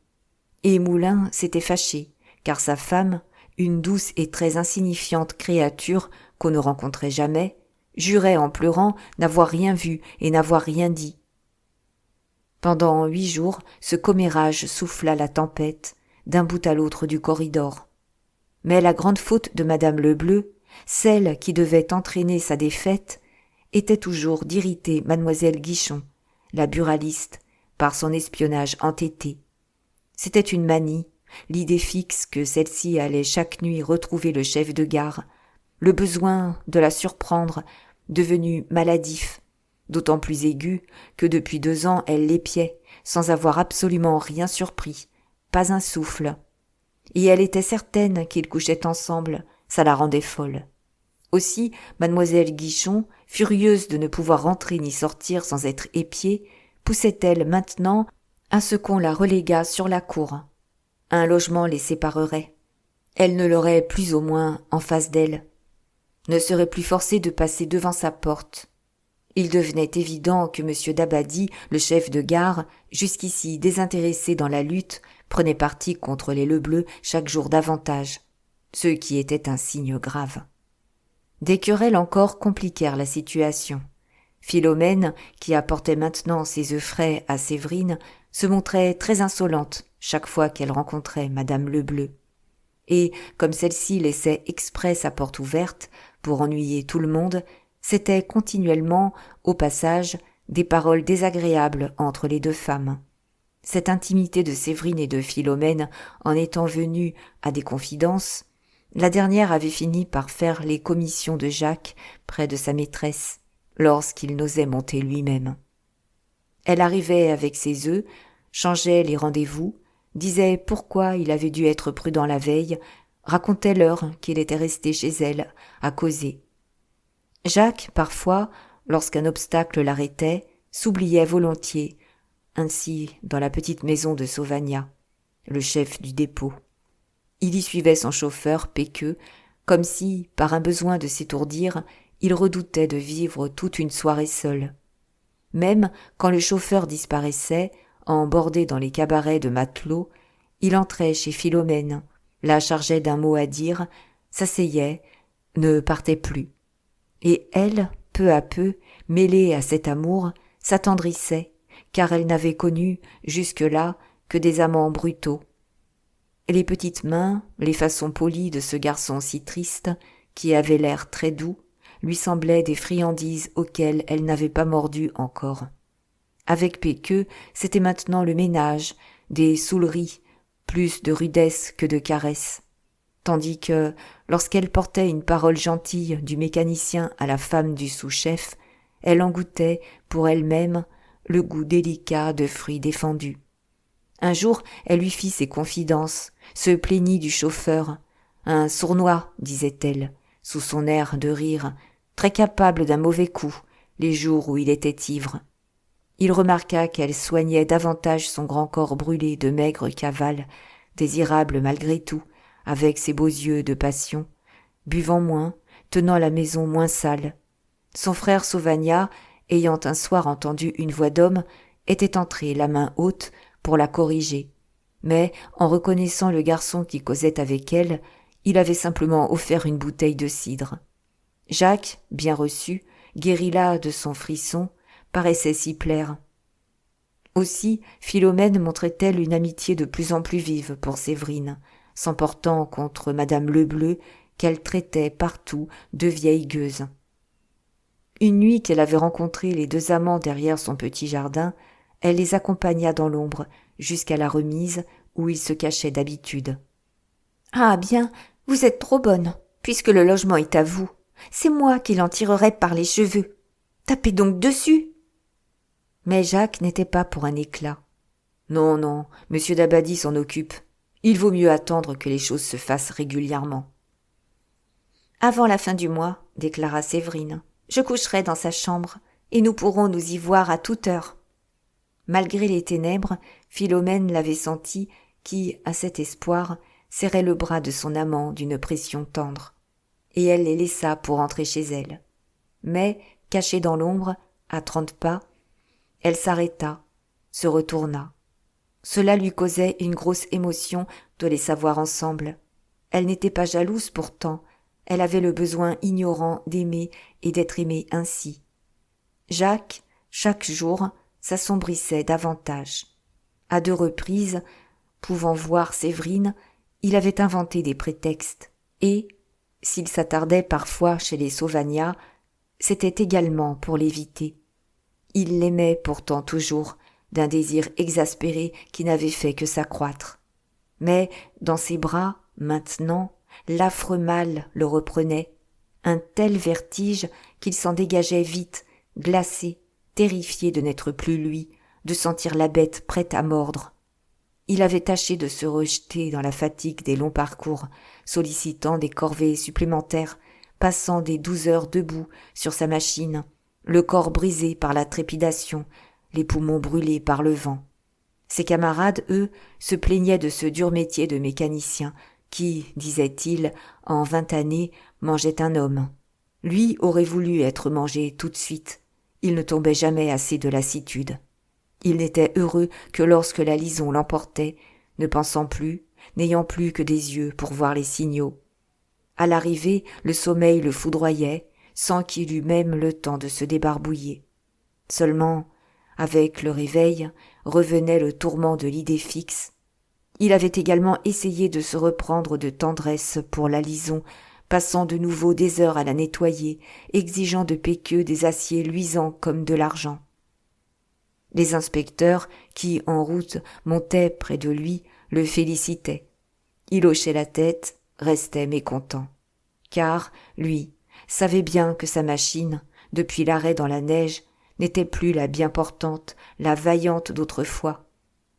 Et Moulin s'était fâché, car sa femme, une douce et très insignifiante créature qu'on ne rencontrait jamais, jurait en pleurant n'avoir rien vu et n'avoir rien dit. Pendant 8 jours, ce commérage souffla la tempête, d'un bout à l'autre du corridor. Mais la grande faute de madame Lebleu, celle qui devait entraîner sa défaite, était toujours d'irriter mademoiselle Guichon, la buraliste, par son espionnage entêté. C'était une manie, l'idée fixe que celle-ci allait chaque nuit retrouver le chef de gare, le besoin de la surprendre, devenu maladif, d'autant plus aigu que depuis 2 ans elle l'épiait, sans avoir absolument rien surpris, pas un souffle. Et elle était certaine qu'ils couchaient ensemble, ça la rendait folle. Aussi, mademoiselle Guichon, furieuse de ne pouvoir rentrer ni sortir sans être épiée, poussait-elle maintenant à ce qu'on la reléguât sur la cour. Un logement les séparerait. Elle ne l'aurait plus au moins en face d'elle, ne serait plus forcée de passer devant sa porte. Il devenait évident que M. Dabadie, le chef de gare, jusqu'ici désintéressé dans la lutte, prenait parti contre les Lebleu chaque jour davantage, ce qui était un signe grave. Des querelles encore compliquèrent la situation. Philomène, qui apportait maintenant ses œufs frais à Séverine, se montrait très insolente chaque fois qu'elle rencontrait madame Lebleu. et, comme celle-ci laissait exprès sa porte ouverte pour ennuyer tout le monde, c'était continuellement, au passage, des paroles désagréables entre les deux femmes. Cette intimité de Séverine et de Philomène en étant venue à des confidences, la dernière avait fini par faire les commissions de Jacques près de sa maîtresse, lorsqu'il n'osait monter lui-même. Elle arrivait avec ses œufs, changeait les rendez-vous, disait pourquoi il avait dû être prudent la veille, racontait l'heure qu'il était resté chez elle à causer. Jacques, parfois, lorsqu'un obstacle l'arrêtait, s'oubliait volontiers, ainsi dans la petite maison de Sauvagnat, le chef du dépôt. Il y suivait son chauffeur Péqueux, comme si, par un besoin de s'étourdir, il redoutait de vivre toute une soirée seul. Même quand le chauffeur disparaissait, embordé dans les cabarets de matelots, il entrait chez Philomène, la chargeait d'un mot à dire, s'asseyait, ne partait plus. Et elle, peu à peu, mêlée à cet amour, s'attendrissait, car elle n'avait connu, jusque-là, que des amants brutaux. Les petites mains, les façons polies de ce garçon si triste, qui avait l'air très doux, lui semblaient des friandises auxquelles elle n'avait pas mordu encore. Avec Péqueux, c'était maintenant le ménage, des saouleries, plus de rudesse que de caresses. Tandis que, lorsqu'elle portait une parole gentille du mécanicien à la femme du sous-chef, elle en goûtait, pour elle-même, le goût délicat de fruits défendus. Un jour, elle lui fit ses confidences, se plaignit du chauffeur. Un sournois, disait-elle, sous son air de rire, très capable d'un mauvais coup, les jours où il était ivre. Il remarqua qu'elle soignait davantage son grand corps brûlé de maigre cavale, désirable malgré tout, avec ses beaux yeux de passion, buvant moins, tenant la maison moins sale. Son frère Sauvagnat, ayant un soir entendu une voix d'homme, était entré la main haute pour la corriger. Mais, en reconnaissant le garçon qui causait avec elle, il avait simplement offert une bouteille de cidre. Jacques, bien reçu, guéri là de son frisson, paraissait s'y plaire. Aussi, Philomène montrait-elle une amitié de plus en plus vive pour Séverine, s'emportant contre madame Lebleu, qu'elle traitait partout de vieille gueuse. Une nuit qu'elle avait rencontré les deux amants derrière son petit jardin, elle les accompagna dans l'ombre jusqu'à la remise où ils se cachaient d'habitude. « Ah bien, vous êtes trop bonne, puisque le logement est à vous. C'est moi qui l'en tirerai par les cheveux. Tapez donc dessus !» Mais Jacques n'était pas pour un éclat. « Non, non, monsieur Dabadie s'en occupe. Il vaut mieux attendre que les choses se fassent régulièrement. »« Avant la fin du mois, déclara Séverine, je coucherai dans sa chambre, et nous pourrons nous y voir à toute heure. » Malgré les ténèbres, Philomène l'avait senti qui, à cet espoir, serrait le bras de son amant d'une pression tendre. Et elle les laissa pour entrer chez elle. Mais, cachée dans l'ombre, à 30 pas, elle s'arrêta, se retourna. Cela lui causait une grosse émotion de les savoir ensemble. Elle n'était pas jalouse pourtant, elle avait le besoin ignorant d'aimer et d'être aimée ainsi. Jacques, chaque jour, s'assombrissait davantage. À 2 reprises, pouvant voir Séverine, il avait inventé des prétextes, et, s'il s'attardait parfois chez les Sauvagnat, c'était également pour l'éviter. Il l'aimait pourtant toujours, d'un désir exaspéré qui n'avait fait que s'accroître. Mais, dans ses bras, maintenant, l'affreux mal le reprenait, un tel vertige qu'il s'en dégageait vite, glacé, terrifié de n'être plus lui, de sentir la bête prête à mordre. Il avait tâché de se rejeter dans la fatigue des longs parcours, sollicitant des corvées supplémentaires, passant des 12 heures debout sur sa machine, le corps brisé par la trépidation, les poumons brûlés par le vent. Ses camarades, eux, se plaignaient de ce dur métier de mécanicien qui, disait-il, en 20 années, mangeait un homme. Lui aurait voulu être mangé tout de suite. Il ne tombait jamais assez de lassitude. Il n'était heureux que lorsque la lison l'emportait, ne pensant plus, n'ayant plus que des yeux pour voir les signaux. À l'arrivée, le sommeil le foudroyait, sans qu'il eût même le temps de se débarbouiller. Seulement, avec le réveil, revenait le tourment de l'idée fixe. Il avait également essayé de se reprendre de tendresse pour la Lison, passant de nouveau des heures à la nettoyer, exigeant de Péquieux des aciers luisants comme de l'argent. Les inspecteurs, qui, en route, montaient près de lui, le félicitaient. Il hochait la tête, restait mécontent. Car, lui, savait bien que sa machine, depuis l'arrêt dans la neige, n'était plus la bien portante, la vaillante d'autrefois.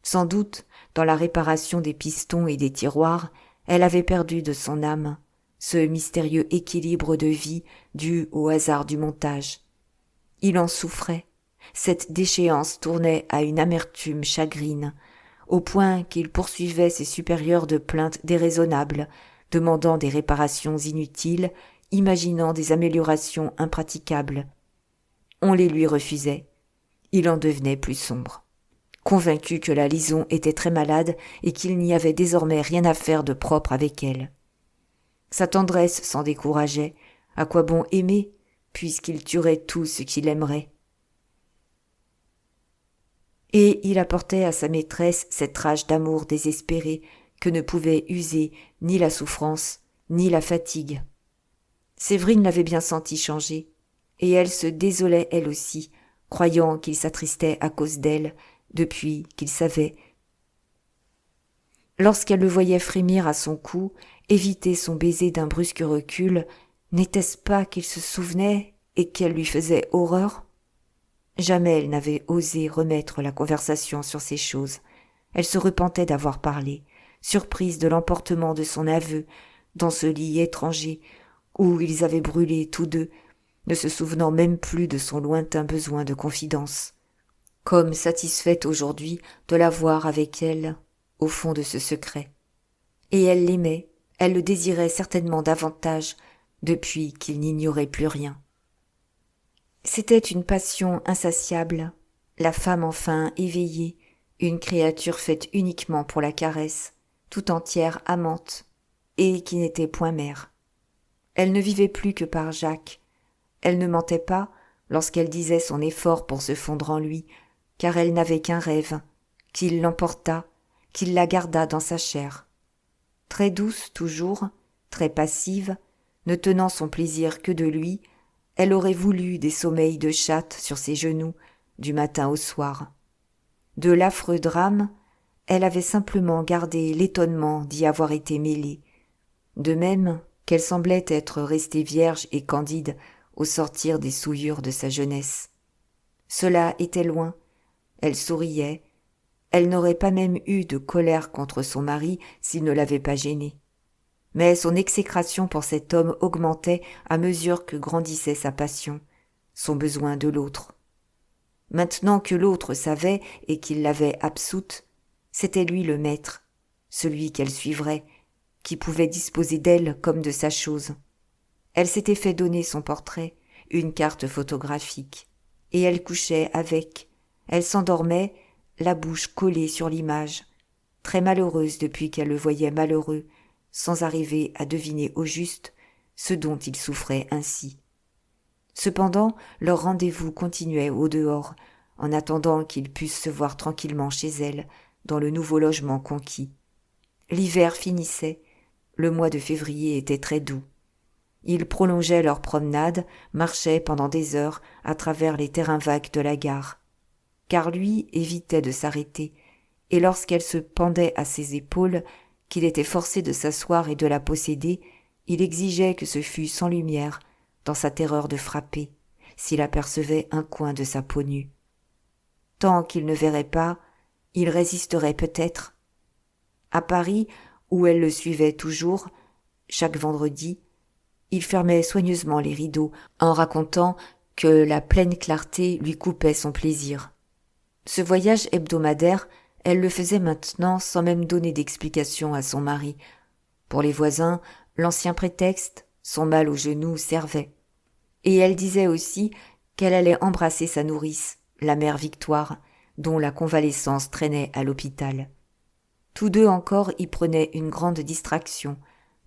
Sans doute, dans la réparation des pistons et des tiroirs, elle avait perdu de son âme ce mystérieux équilibre de vie dû au hasard du montage. Il en souffrait. Cette déchéance tournait à une amertume chagrine, au point qu'il poursuivait ses supérieurs de plaintes déraisonnables, demandant des réparations inutiles, imaginant des améliorations impraticables. On les lui refusait. Il en devenait plus sombre. Convaincu que la Lison était très malade et qu'il n'y avait désormais rien à faire de propre avec elle. Sa tendresse s'en décourageait. À quoi bon aimer, puisqu'il tuerait tout ce qu'il aimerait? Et il apportait à sa maîtresse cette rage d'amour désespéré que ne pouvait user ni la souffrance, ni la fatigue. Séverine l'avait bien senti changer, et elle se désolait elle aussi, croyant qu'il s'attristait à cause d'elle, depuis qu'il savait. Lorsqu'elle le voyait frémir à son cou, éviter son baiser d'un brusque recul, n'était-ce pas qu'il se souvenait et qu'elle lui faisait horreur? Jamais elle n'avait osé remettre la conversation sur ces choses. Elle se repentait d'avoir parlé, surprise de l'emportement de son aveu, dans ce lit étranger, où ils avaient brûlé tous deux, ne se souvenant même plus de son lointain besoin de confidence. Comme satisfaite aujourd'hui de l'avoir avec elle, au fond de ce secret. Et elle l'aimait, elle le désirait certainement davantage, depuis qu'il n'ignorait plus rien. C'était une passion insatiable, la femme enfin éveillée, une créature faite uniquement pour la caresse, tout entière amante, et qui n'était point mère. Elle ne vivait plus que par Jacques. Elle ne mentait pas lorsqu'elle disait son effort pour se fondre en lui, car elle n'avait qu'un rêve, qu'il l'emportât, qu'il la gardât dans sa chair. Très douce toujours, très passive, ne tenant son plaisir que de lui, elle aurait voulu des sommeils de chatte sur ses genoux, du matin au soir. De l'affreux drame, elle avait simplement gardé l'étonnement d'y avoir été mêlée, de même qu'elle semblait être restée vierge et candide au sortir des souillures de sa jeunesse. Cela était loin, elle souriait, elle n'aurait pas même eu de colère contre son mari s'il ne l'avait pas gênée. Mais son exécration pour cet homme augmentait à mesure que grandissait sa passion, son besoin de l'autre. Maintenant que l'autre savait et qu'il l'avait absoute, c'était lui le maître, celui qu'elle suivrait, qui pouvait disposer d'elle comme de sa chose. Elle s'était fait donner son portrait, une carte photographique, et elle couchait avec, elle s'endormait, la bouche collée sur l'image, très malheureuse depuis qu'elle le voyait malheureux, sans arriver à deviner au juste ce dont il souffrait ainsi. Cependant, leur rendez-vous continuait au dehors, en attendant qu'ils pussent se voir tranquillement chez elle, dans le nouveau logement conquis. L'hiver finissait, le mois de février était très doux. Ils prolongeaient leur promenade, marchaient pendant des heures à travers les terrains vagues de la gare. Car lui évitait de s'arrêter, et lorsqu'elle se pendait à ses épaules, qu'il était forcé de s'asseoir et de la posséder, il exigeait que ce fût sans lumière, dans sa terreur de frapper, s'il apercevait un coin de sa peau nue. Tant qu'il ne verrait pas, il résisterait peut-être. À Paris, où elle le suivait toujours, chaque vendredi, il fermait soigneusement les rideaux en racontant que la pleine clarté lui coupait son plaisir. Ce voyage hebdomadaire, elle le faisait maintenant sans même donner d'explication à son mari. Pour les voisins, l'ancien prétexte, son mal au genou, servait. Et elle disait aussi qu'elle allait embrasser sa nourrice, la mère Victoire, dont la convalescence traînait à l'hôpital. Tous deux encore y prenaient une grande distraction,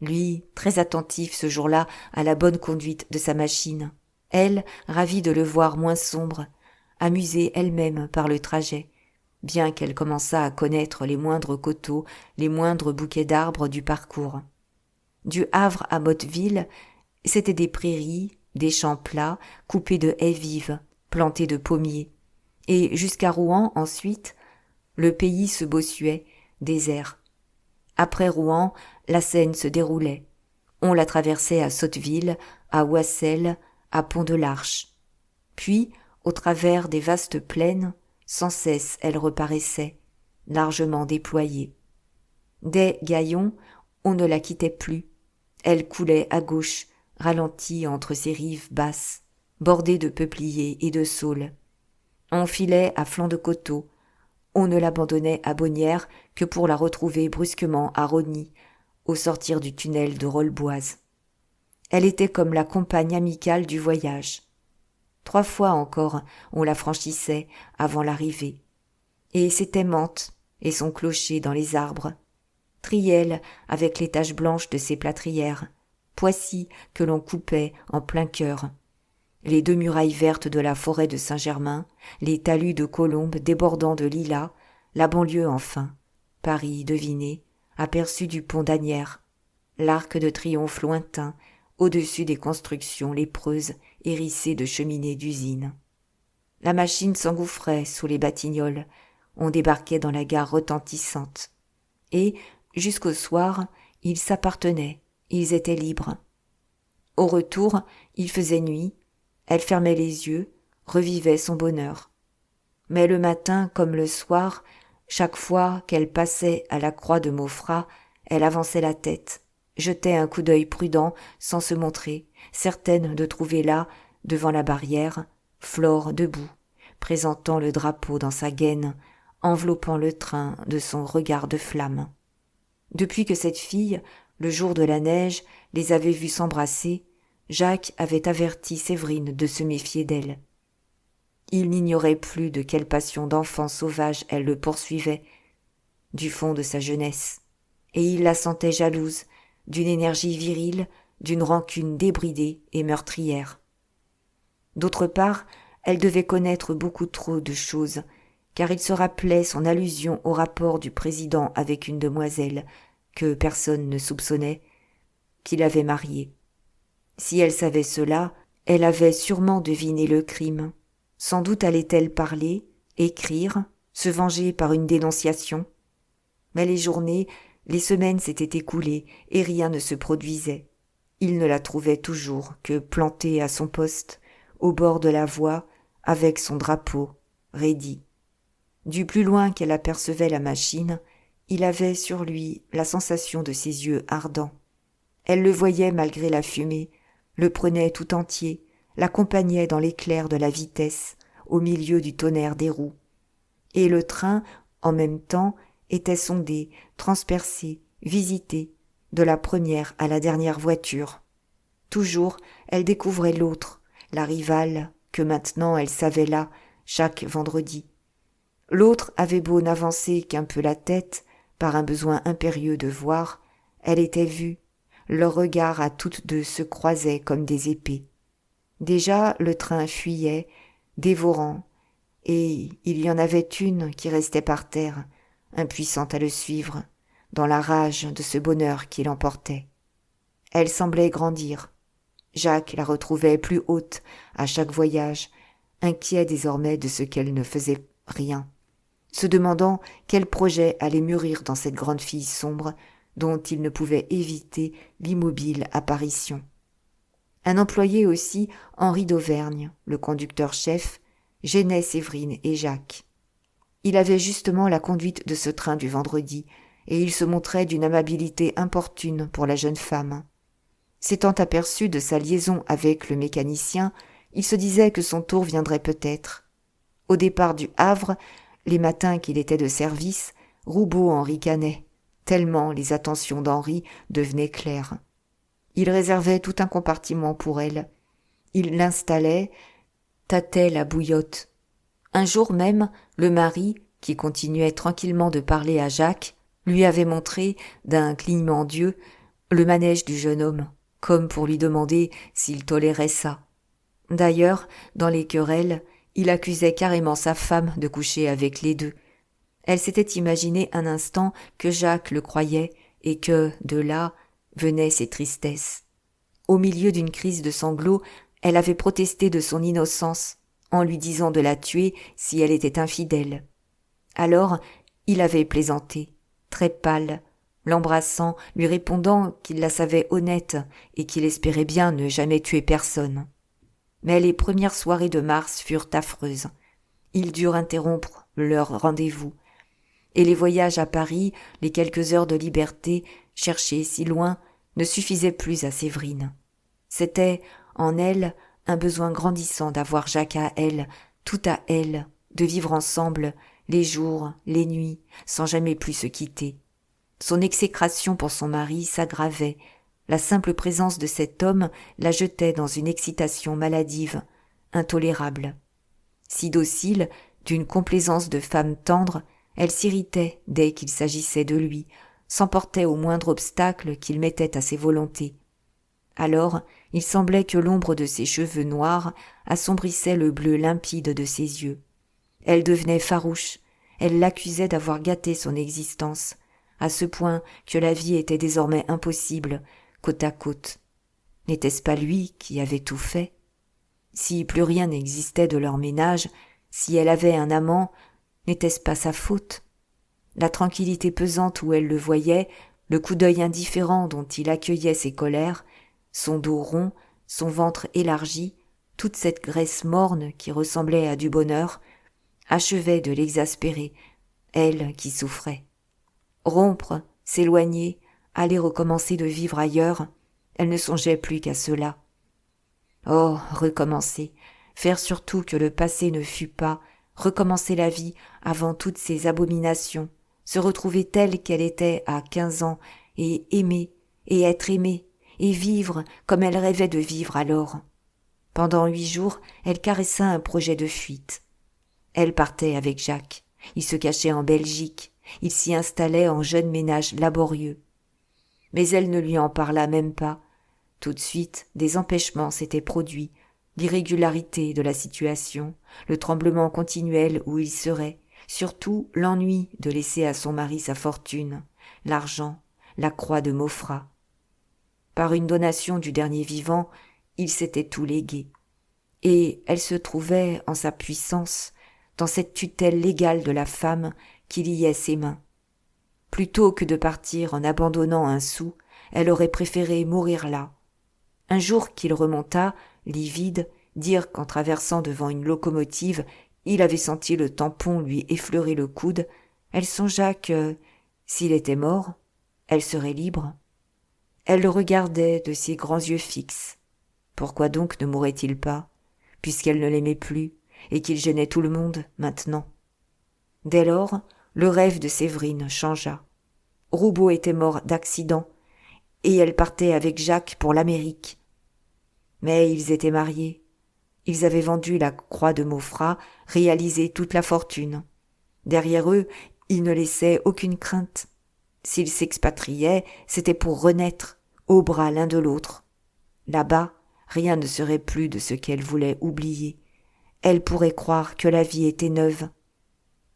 lui très attentif ce jour-là à la bonne conduite de sa machine, elle ravie de le voir moins sombre, amusée elle-même par le trajet, bien qu'elle commençât à connaître les moindres coteaux, les moindres bouquets d'arbres du parcours. Du Havre à Motteville, c'étaient des prairies, des champs plats, coupés de haies vives, plantés de pommiers. Et jusqu'à Rouen, ensuite, le pays se bossuait, désert. Après Rouen, la Seine se déroulait. On la traversait à Sotteville, à Oissel, à Pont-de-l'Arche. Puis, au travers des vastes plaines, sans cesse elle reparaissait, largement déployée. Dès Gaillon, on ne la quittait plus. Elle coulait à gauche, ralentie entre ses rives basses, bordées de peupliers et de saules. On filait à flanc de coteau. On ne l'abandonnait à Bonnières que pour la retrouver brusquement à Rosny, au sortir du tunnel de Rolleboise. Elle était comme la compagne amicale du voyage. 3 fois encore on la franchissait avant l'arrivée. Et c'était Mantes et son clocher dans les arbres, Triel avec les taches blanches de ses plâtrières, Poissy que l'on coupait en plein cœur, les 2 murailles vertes de la forêt de Saint-Germain, les talus de colombes débordant de lilas, la banlieue enfin, Paris deviné, aperçu du pont d'Asnières, l'arc de triomphe lointain, au-dessus des constructions lépreuses hérissées de cheminées d'usines. La machine s'engouffrait sous les batignolles, on débarquait dans la gare retentissante. Et, jusqu'au soir, ils s'appartenaient, ils étaient libres. Au retour, il faisait nuit, elle fermait les yeux, revivait son bonheur. Mais le matin comme le soir, chaque fois qu'elle passait à la croix de Maufras, elle avançait la tête, jetait un coup d'œil prudent sans se montrer, certaine de trouver là, devant la barrière, Flore debout, présentant le drapeau dans sa gaine, enveloppant le train de son regard de flamme. Depuis que cette fille, le jour de la neige, les avait vus s'embrasser, Jacques avait averti Séverine de se méfier d'elle. Il n'ignorait plus de quelle passion d'enfant sauvage elle le poursuivait, du fond de sa jeunesse, et il la sentait jalouse, d'une énergie virile, d'une rancune débridée et meurtrière. D'autre part, elle devait connaître beaucoup trop de choses, car il se rappelait son allusion au rapport du président avec une demoiselle, que personne ne soupçonnait, qu'il avait mariée. Si elle savait cela, elle avait sûrement deviné le crime. Sans doute allait-elle parler, écrire, se venger par une dénonciation. Mais les journées, les semaines s'étaient écoulées et rien ne se produisait. Il ne la trouvait toujours que plantée à son poste, au bord de la voie, avec son drapeau, raidi. Du plus loin qu'elle apercevait la machine, il avait sur lui la sensation de ses yeux ardents. Elle le voyait malgré la fumée, le prenait tout entier, l'accompagnait dans l'éclair de la vitesse, au milieu du tonnerre des roues. Et le train, en même temps, était sondé, transpercé, visité, de la première à la dernière voiture. Toujours, elle découvrait l'autre, la rivale, que maintenant elle savait là, chaque vendredi. L'autre avait beau n'avancer qu'un peu la tête, par un besoin impérieux de voir, elle était vue, leurs regards à toutes deux se croisaient comme des épées. Déjà le train fuyait, dévorant, et il y en avait une qui restait par terre, impuissante à le suivre, dans la rage de ce bonheur qui l'emportait. Elle semblait grandir. Jacques la retrouvait plus haute à chaque voyage, inquiet désormais de ce qu'elle ne faisait rien, se demandant quel projet allait mûrir dans cette grande fille sombre dont il ne pouvait éviter l'immobile apparition. Un employé aussi, Henri d'Auvergne, le conducteur-chef, gênait Séverine et Jacques. Il avait justement la conduite de ce train du vendredi, et il se montrait d'une amabilité importune pour la jeune femme. S'étant aperçu de sa liaison avec le mécanicien, il se disait que son tour viendrait peut-être. Au départ du Havre, les matins qu'il était de service, Roubaud en ricanait, tellement les attentions d'Henri devenaient claires. Il réservait tout un compartiment pour elle. Il l'installait, tâtait la bouillotte. Un jour même, le mari, qui continuait tranquillement de parler à Jacques, lui avait montré, d'un clignement d'yeux, le manège du jeune homme, comme pour lui demander s'il tolérait ça. D'ailleurs, dans les querelles, il accusait carrément sa femme de coucher avec les deux, Elle s'était imaginé un instant que Jacques le croyait et que, de là, venaient ses tristesses. Au milieu d'une crise de sanglots, elle avait protesté de son innocence, en lui disant de la tuer si elle était infidèle. Alors, il avait plaisanté, très pâle, l'embrassant, lui répondant qu'il la savait honnête et qu'il espérait bien ne jamais tuer personne. Mais les premières soirées de mars furent affreuses. Ils durent interrompre leur rendez-vous. Et les voyages à Paris, les quelques heures de liberté, cherchées si loin, ne suffisaient plus à Séverine. C'était, en elle, un besoin grandissant d'avoir Jacques à elle, tout à elle, de vivre ensemble, les jours, les nuits, sans jamais plus se quitter. Son exécration pour son mari s'aggravait. La simple présence de cet homme la jetait dans une excitation maladive, intolérable. Si docile, d'une complaisance de femme tendre, elle s'irritait dès qu'il s'agissait de lui, s'emportait au moindre obstacle qu'il mettait à ses volontés. Alors, il semblait que l'ombre de ses cheveux noirs assombrissait le bleu limpide de ses yeux. Elle devenait farouche, elle l'accusait d'avoir gâté son existence, à ce point que la vie était désormais impossible, côte à côte. N'était-ce pas lui qui avait tout fait? Si plus rien n'existait de leur ménage, si elle avait un amant, n'était-ce pas sa faute? La tranquillité pesante où elle le voyait, le coup d'œil indifférent dont il accueillait ses colères, son dos rond, son ventre élargi, toute cette graisse morne qui ressemblait à du bonheur, achevaient de l'exaspérer, elle qui souffrait. Rompre, s'éloigner, aller recommencer de vivre ailleurs, elle ne songeait plus qu'à cela. Oh, recommencer, faire surtout que le passé ne fût pas, recommencer la vie avant toutes ces abominations, se retrouver telle qu'elle était à 15 ans, et aimer, et être aimée, et vivre comme elle rêvait de vivre alors. Pendant 8 jours, elle caressa un projet de fuite. Elle partait avec Jacques, il se cachait en Belgique, il s'y installait en jeune ménage laborieux. Mais elle ne lui en parla même pas. Tout de suite, des empêchements s'étaient produits, l'irrégularité de la situation, le tremblement continuel où il serait, surtout l'ennui de laisser à son mari sa fortune, l'argent, la croix de Maufras. Par une donation du dernier vivant, il s'était tout légué. Et elle se trouvait, en sa puissance, dans cette tutelle légale de la femme qui liait ses mains. Plutôt que de partir en abandonnant un sou, elle aurait préféré mourir là. Un jour qu'il remonta, livide, dire qu'en traversant devant une locomotive, il avait senti le tampon lui effleurer le coude, elle songea que, s'il était mort, elle serait libre. Elle le regardait de ses grands yeux fixes. Pourquoi donc ne mourrait-il pas, puisqu'elle ne l'aimait plus, et qu'il gênait tout le monde maintenant? Dès lors, le rêve de Séverine changea. Roubaud était mort d'accident, et elle partait avec Jacques pour l'Amérique. Mais ils étaient mariés. Ils avaient vendu la croix de Maufras, réalisé toute la fortune. Derrière eux, ils ne laissaient aucune crainte. S'ils s'expatriaient, c'était pour renaître, aux bras l'un de l'autre. Là-bas, rien ne serait plus de ce qu'elle voulait oublier. Elle pourrait croire que la vie était neuve.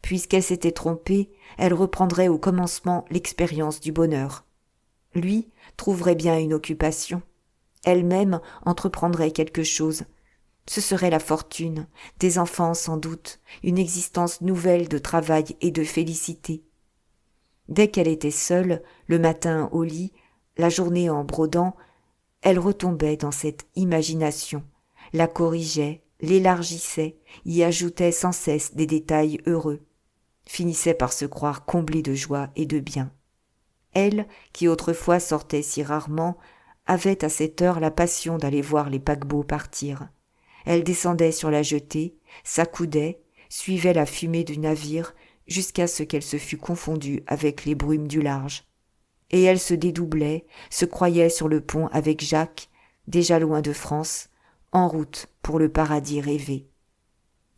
Puisqu'elle s'était trompée, elle reprendrait au commencement l'expérience du bonheur. Lui trouverait bien une occupation. Elle-même entreprendrait quelque chose. Ce serait la fortune, des enfants sans doute, une existence nouvelle de travail et de félicité. Dès qu'elle était seule, le matin au lit, la journée en brodant, elle retombait dans cette imagination, la corrigeait, l'élargissait, y ajoutait sans cesse des détails heureux, finissait par se croire comblée de joie et de bien. Elle, qui autrefois sortait si rarement, avait à cette heure la passion d'aller voir les paquebots partir. Elle descendait sur la jetée, s'accoudait, suivait la fumée du navire jusqu'à ce qu'elle se fût confondue avec les brumes du large. Et elle se dédoublait, se croyait sur le pont avec Jacques, déjà loin de France, en route pour le paradis rêvé.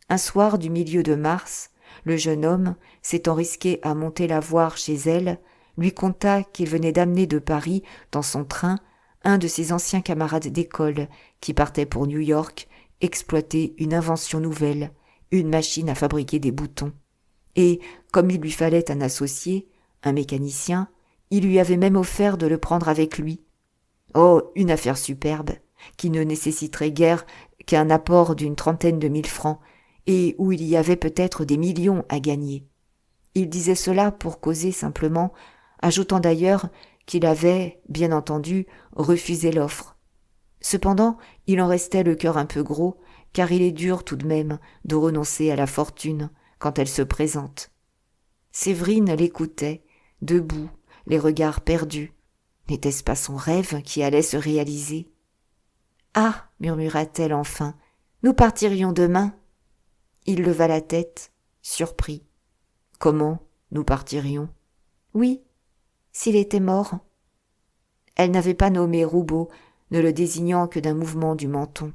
Un soir du milieu de mars, le jeune homme, s'étant risqué à monter la voir chez elle, lui conta qu'il venait d'amener de Paris, dans son train, un de ses anciens camarades d'école qui partait pour New York exploiter une invention nouvelle, une machine à fabriquer des boutons, Et, comme il lui fallait un associé, un mécanicien, il lui avait même offert de le prendre avec lui. Oh, une affaire superbe, qui ne nécessiterait guère qu'un apport d'une 30 000 francs, et où il y avait peut-être des millions à gagner. Il disait cela pour causer simplement, ajoutant d'ailleurs qu'il avait, bien entendu, refusé l'offre. Cependant, il en restait le cœur un peu gros, car il est dur tout de même de renoncer à la fortune quand elle se présente. Séverine l'écoutait, debout, les regards perdus. N'était-ce pas son rêve qui allait se réaliser ? « Ah » murmura-t-elle enfin, « nous partirions demain ?» Il leva la tête, surpris. « Comment nous partirions ?»« Oui, s'il était mort. » Elle n'avait pas nommé Roubaud, ne le désignant que d'un mouvement du menton.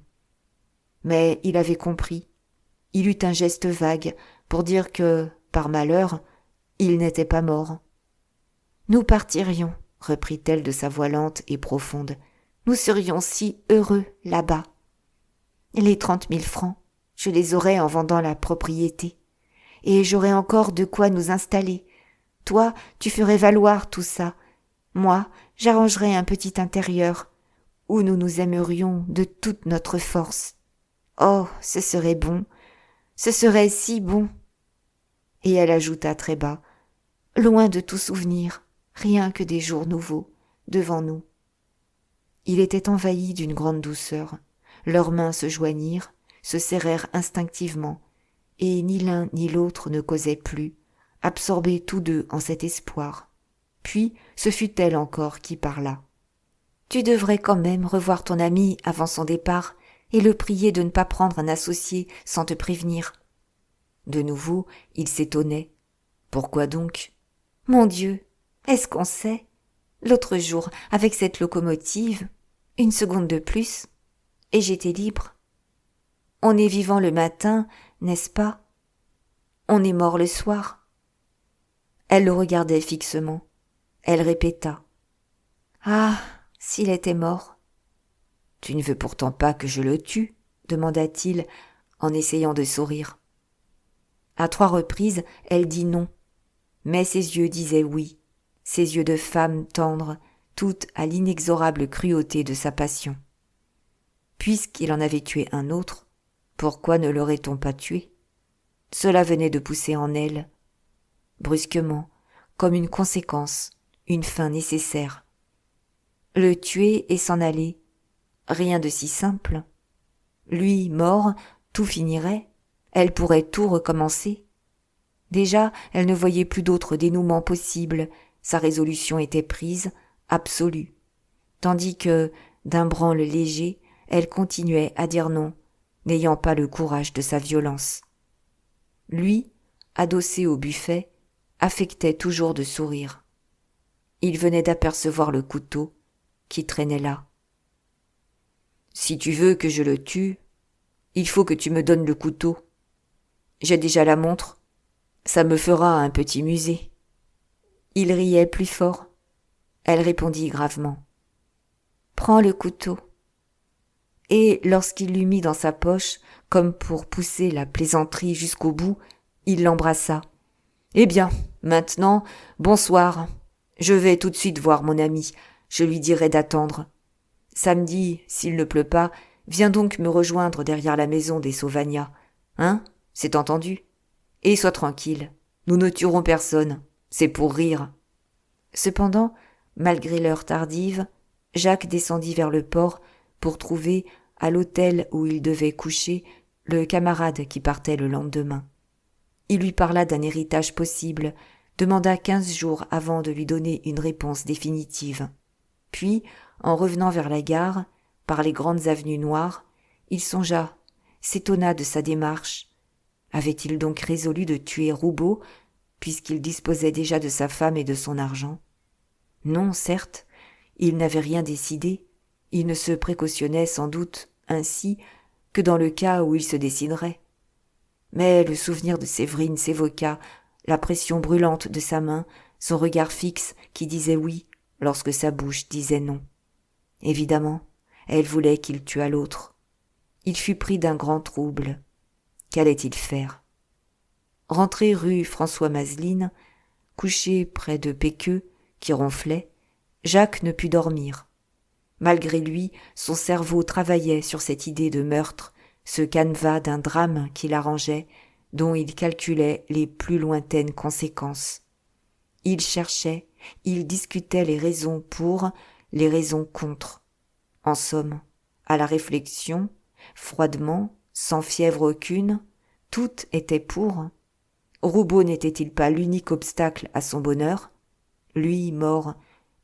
Mais il avait compris. Il eut un geste vague pour dire que, par malheur, il n'était pas mort. « Nous partirions, » reprit-elle de sa voix lente et profonde. « Nous serions si heureux là-bas. Les 30 000 francs, je les aurais en vendant la propriété. Et j'aurais encore de quoi nous installer. Toi, tu ferais valoir tout ça. Moi, j'arrangerais un petit intérieur où nous nous aimerions de toute notre force. Oh, ce serait bon, ce serait si bon. » Et elle ajouta très bas, « Loin de tout souvenir, rien que des jours nouveaux, devant nous. » Il était envahi d'une grande douceur. Leurs mains se joignirent, se serrèrent instinctivement, et ni l'un ni l'autre ne causait plus, absorbés tous deux en cet espoir. Puis ce fut elle encore qui parla. « Tu devrais quand même revoir ton ami avant son départ et le prier de ne pas prendre un associé sans te prévenir. » De nouveau, il s'étonnait. « Pourquoi donc ?»« Mon Dieu, est-ce qu'on sait ? L'autre jour, avec cette locomotive, une seconde de plus, et j'étais libre. On est vivant le matin, n'est-ce pas ? On est mort le soir. » Elle le regardait fixement. Elle répéta. « Ah, s'il était mort !»« Tu ne veux pourtant pas que je le tue ?» demanda-t-il en essayant de sourire. À 3 reprises, elle dit non, mais ses yeux disaient oui, ses yeux de femme tendre, toutes à l'inexorable cruauté de sa passion. Puisqu'il en avait tué un autre, pourquoi ne l'aurait-on pas tué ? Cela venait de pousser en elle, brusquement, comme une conséquence, une fin nécessaire. Le tuer et s'en aller, rien de si simple. Lui mort, tout finirait, elle pourrait tout recommencer. Déjà, elle ne voyait plus d'autre dénouement possible, sa résolution était prise, absolue. Tandis que, d'un branle léger, elle continuait à dire non, n'ayant pas le courage de sa violence. Lui, adossé au buffet, affectait toujours de sourire. Il venait d'apercevoir le couteau qui traînait là. « Si tu veux que je le tue, il faut que tu me donnes le couteau. J'ai déjà la montre, ça me fera un petit musée. » Il riait plus fort. Elle répondit gravement. « Prends le couteau. » Et lorsqu'il l'eut mis dans sa poche, comme pour pousser la plaisanterie jusqu'au bout, il l'embrassa. « Eh bien, maintenant, bonsoir. Je vais tout de suite voir mon ami. Je lui dirai d'attendre. Samedi, s'il ne pleut pas, viens donc me rejoindre derrière la maison des Sauvagnat. Hein ? C'est entendu ? Et sois tranquille. Nous ne tuerons personne. C'est pour rire. » Cependant, malgré l'heure tardive, Jacques descendit vers le port pour trouver, à l'hôtel où il devait coucher, le camarade qui partait le lendemain. Il lui parla d'un héritage possible, demanda 15 jours avant de lui donner une réponse définitive. Puis, en revenant vers la gare, par les grandes avenues noires, il songea, s'étonna de sa démarche. Avait-il donc résolu de tuer Roubaud, puisqu'il disposait déjà de sa femme et de son argent ? Non, certes, il n'avait rien décidé, il ne se précautionnait sans doute ainsi que dans le cas où il se déciderait. Mais le souvenir de Séverine s'évoqua, la pression brûlante de sa main, son regard fixe qui disait oui lorsque sa bouche disait non. Évidemment, elle voulait qu'il tuât l'autre. Il fut pris d'un grand trouble. Qu'allait-il faire ? Rentré rue François Mazeline, couché près de Péqueux, qui ronflait, Jacques ne put dormir. Malgré lui, son cerveau travaillait sur cette idée de meurtre, ce canevas d'un drame qu'il arrangeait, dont il calculait les plus lointaines conséquences. Il cherchait, il discutait les raisons pour, les raisons contre. En somme, à la réflexion, froidement, sans fièvre aucune, tout était pour. Roubaud n'était-il pas l'unique obstacle à son bonheur? Lui, mort,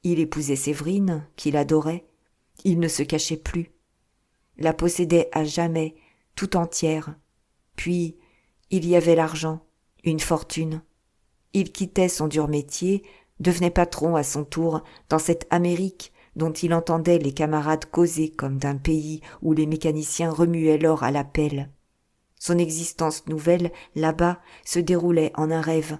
il épousait Séverine, qu'il adorait. Il ne se cachait plus. La possédait à jamais, tout entière. Puis, il y avait l'argent, une fortune. Il quittait son dur métier, devenait patron à son tour dans cette Amérique dont il entendait les camarades causer comme d'un pays où les mécaniciens remuaient l'or à la pelle. Son existence nouvelle, là-bas, se déroulait en un rêve.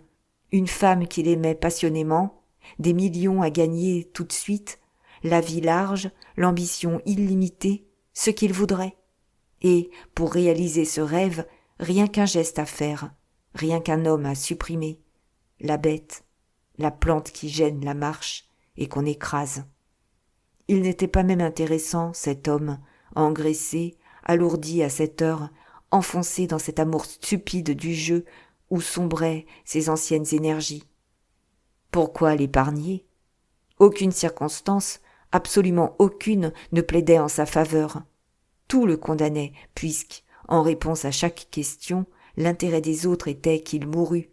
Une femme qu'il aimait passionnément, des millions à gagner tout de suite, la vie large, l'ambition illimitée, ce qu'il voudrait. Et, pour réaliser ce rêve, rien qu'un geste à faire, rien qu'un homme à supprimer. La bête, la plante qui gêne la marche et qu'on écrase. Il n'était pas même intéressant, cet homme, engraissé, alourdi à cette heure, enfoncé dans cet amour stupide du jeu où sombraient ses anciennes énergies. Pourquoi l'épargner? Aucune circonstance, absolument aucune, ne plaidait en sa faveur. Tout le condamnait, puisque, en réponse à chaque question, l'intérêt des autres était qu'il mourût.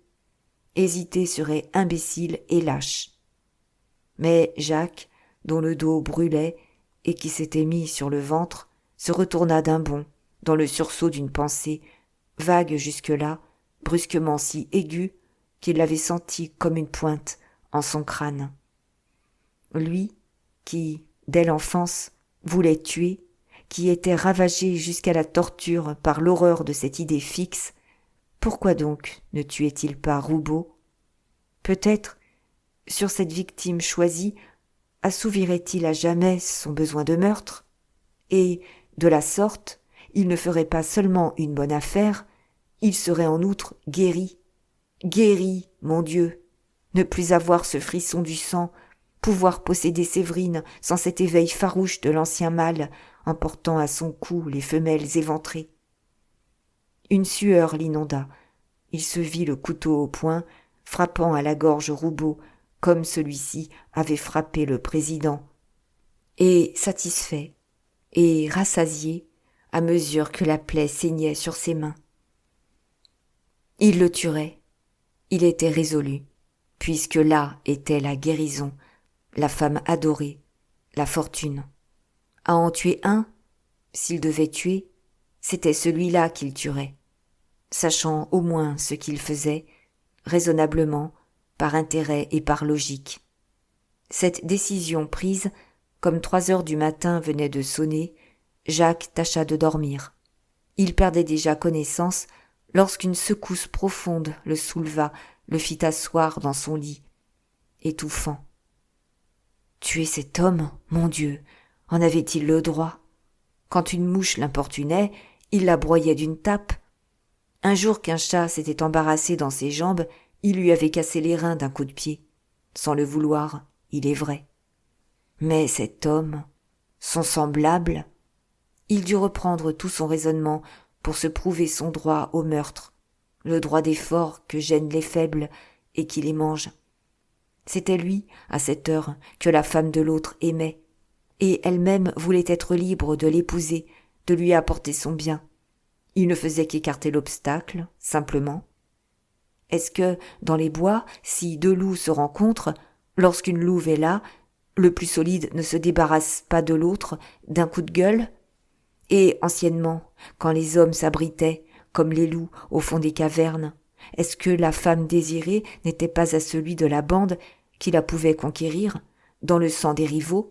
Hésiter serait imbécile et lâche. Mais Jacques, dont le dos brûlait et qui s'était mis sur le ventre, se retourna d'un bond, dans le sursaut d'une pensée, vague jusque-là, brusquement si aiguë qu'il l'avait sentie comme une pointe en son crâne. Lui, qui, dès l'enfance, voulait tuer, qui était ravagé jusqu'à la torture par l'horreur de cette idée fixe, pourquoi donc ne tuait-il pas Roubaud? Peut-être, sur cette victime choisie, assouvirait-il à jamais son besoin de meurtre? Et, de la sorte, il ne ferait pas seulement une bonne affaire, il serait en outre guéri. Guéri, mon Dieu! Ne plus avoir ce frisson du sang, pouvoir posséder Séverine sans cet éveil farouche de l'ancien mâle, emportant à son cou les femelles éventrées. Une sueur l'inonda. Il se vit le couteau au poing, frappant à la gorge Roubaud, comme celui-ci avait frappé le président. Et satisfait, et rassasié, à mesure que la plaie saignait sur ses mains. Il le tuerait. Il était résolu, puisque là était la guérison, la femme adorée, la fortune. À en tuer un, s'il devait tuer, c'était celui-là qu'il tuerait, sachant au moins ce qu'il faisait, raisonnablement, par intérêt et par logique. Cette décision prise, comme 3 heures du matin venaient de sonner, Jacques tâcha de dormir. Il perdait déjà connaissance lorsqu'une secousse profonde le souleva, le fit asseoir dans son lit, étouffant. Tuer cet homme, mon Dieu, en avait-il le droit? Quand une mouche l'importunait, il la broyait d'une tape. Un jour qu'un chat s'était embarrassé dans ses jambes, il lui avait cassé les reins d'un coup de pied. Sans le vouloir, il est vrai. Mais cet homme, son semblable, il dut reprendre tout son raisonnement pour se prouver son droit au meurtre, le droit des forts que gênent les faibles et qui les mangent. C'était lui, à cette heure, que la femme de l'autre aimait, et elle-même voulait être libre de l'épouser, de lui apporter son bien. Il ne faisait qu'écarter l'obstacle, simplement. Est-ce que, dans les bois, si 2 loups se rencontrent, lorsqu'une louve est là, le plus solide ne se débarrasse pas de l'autre d'un coup de gueule? Et anciennement, quand les hommes s'abritaient, comme les loups, au fond des cavernes, est-ce que la femme désirée n'était pas à celui de la bande qui la pouvait conquérir, dans le sang des rivaux?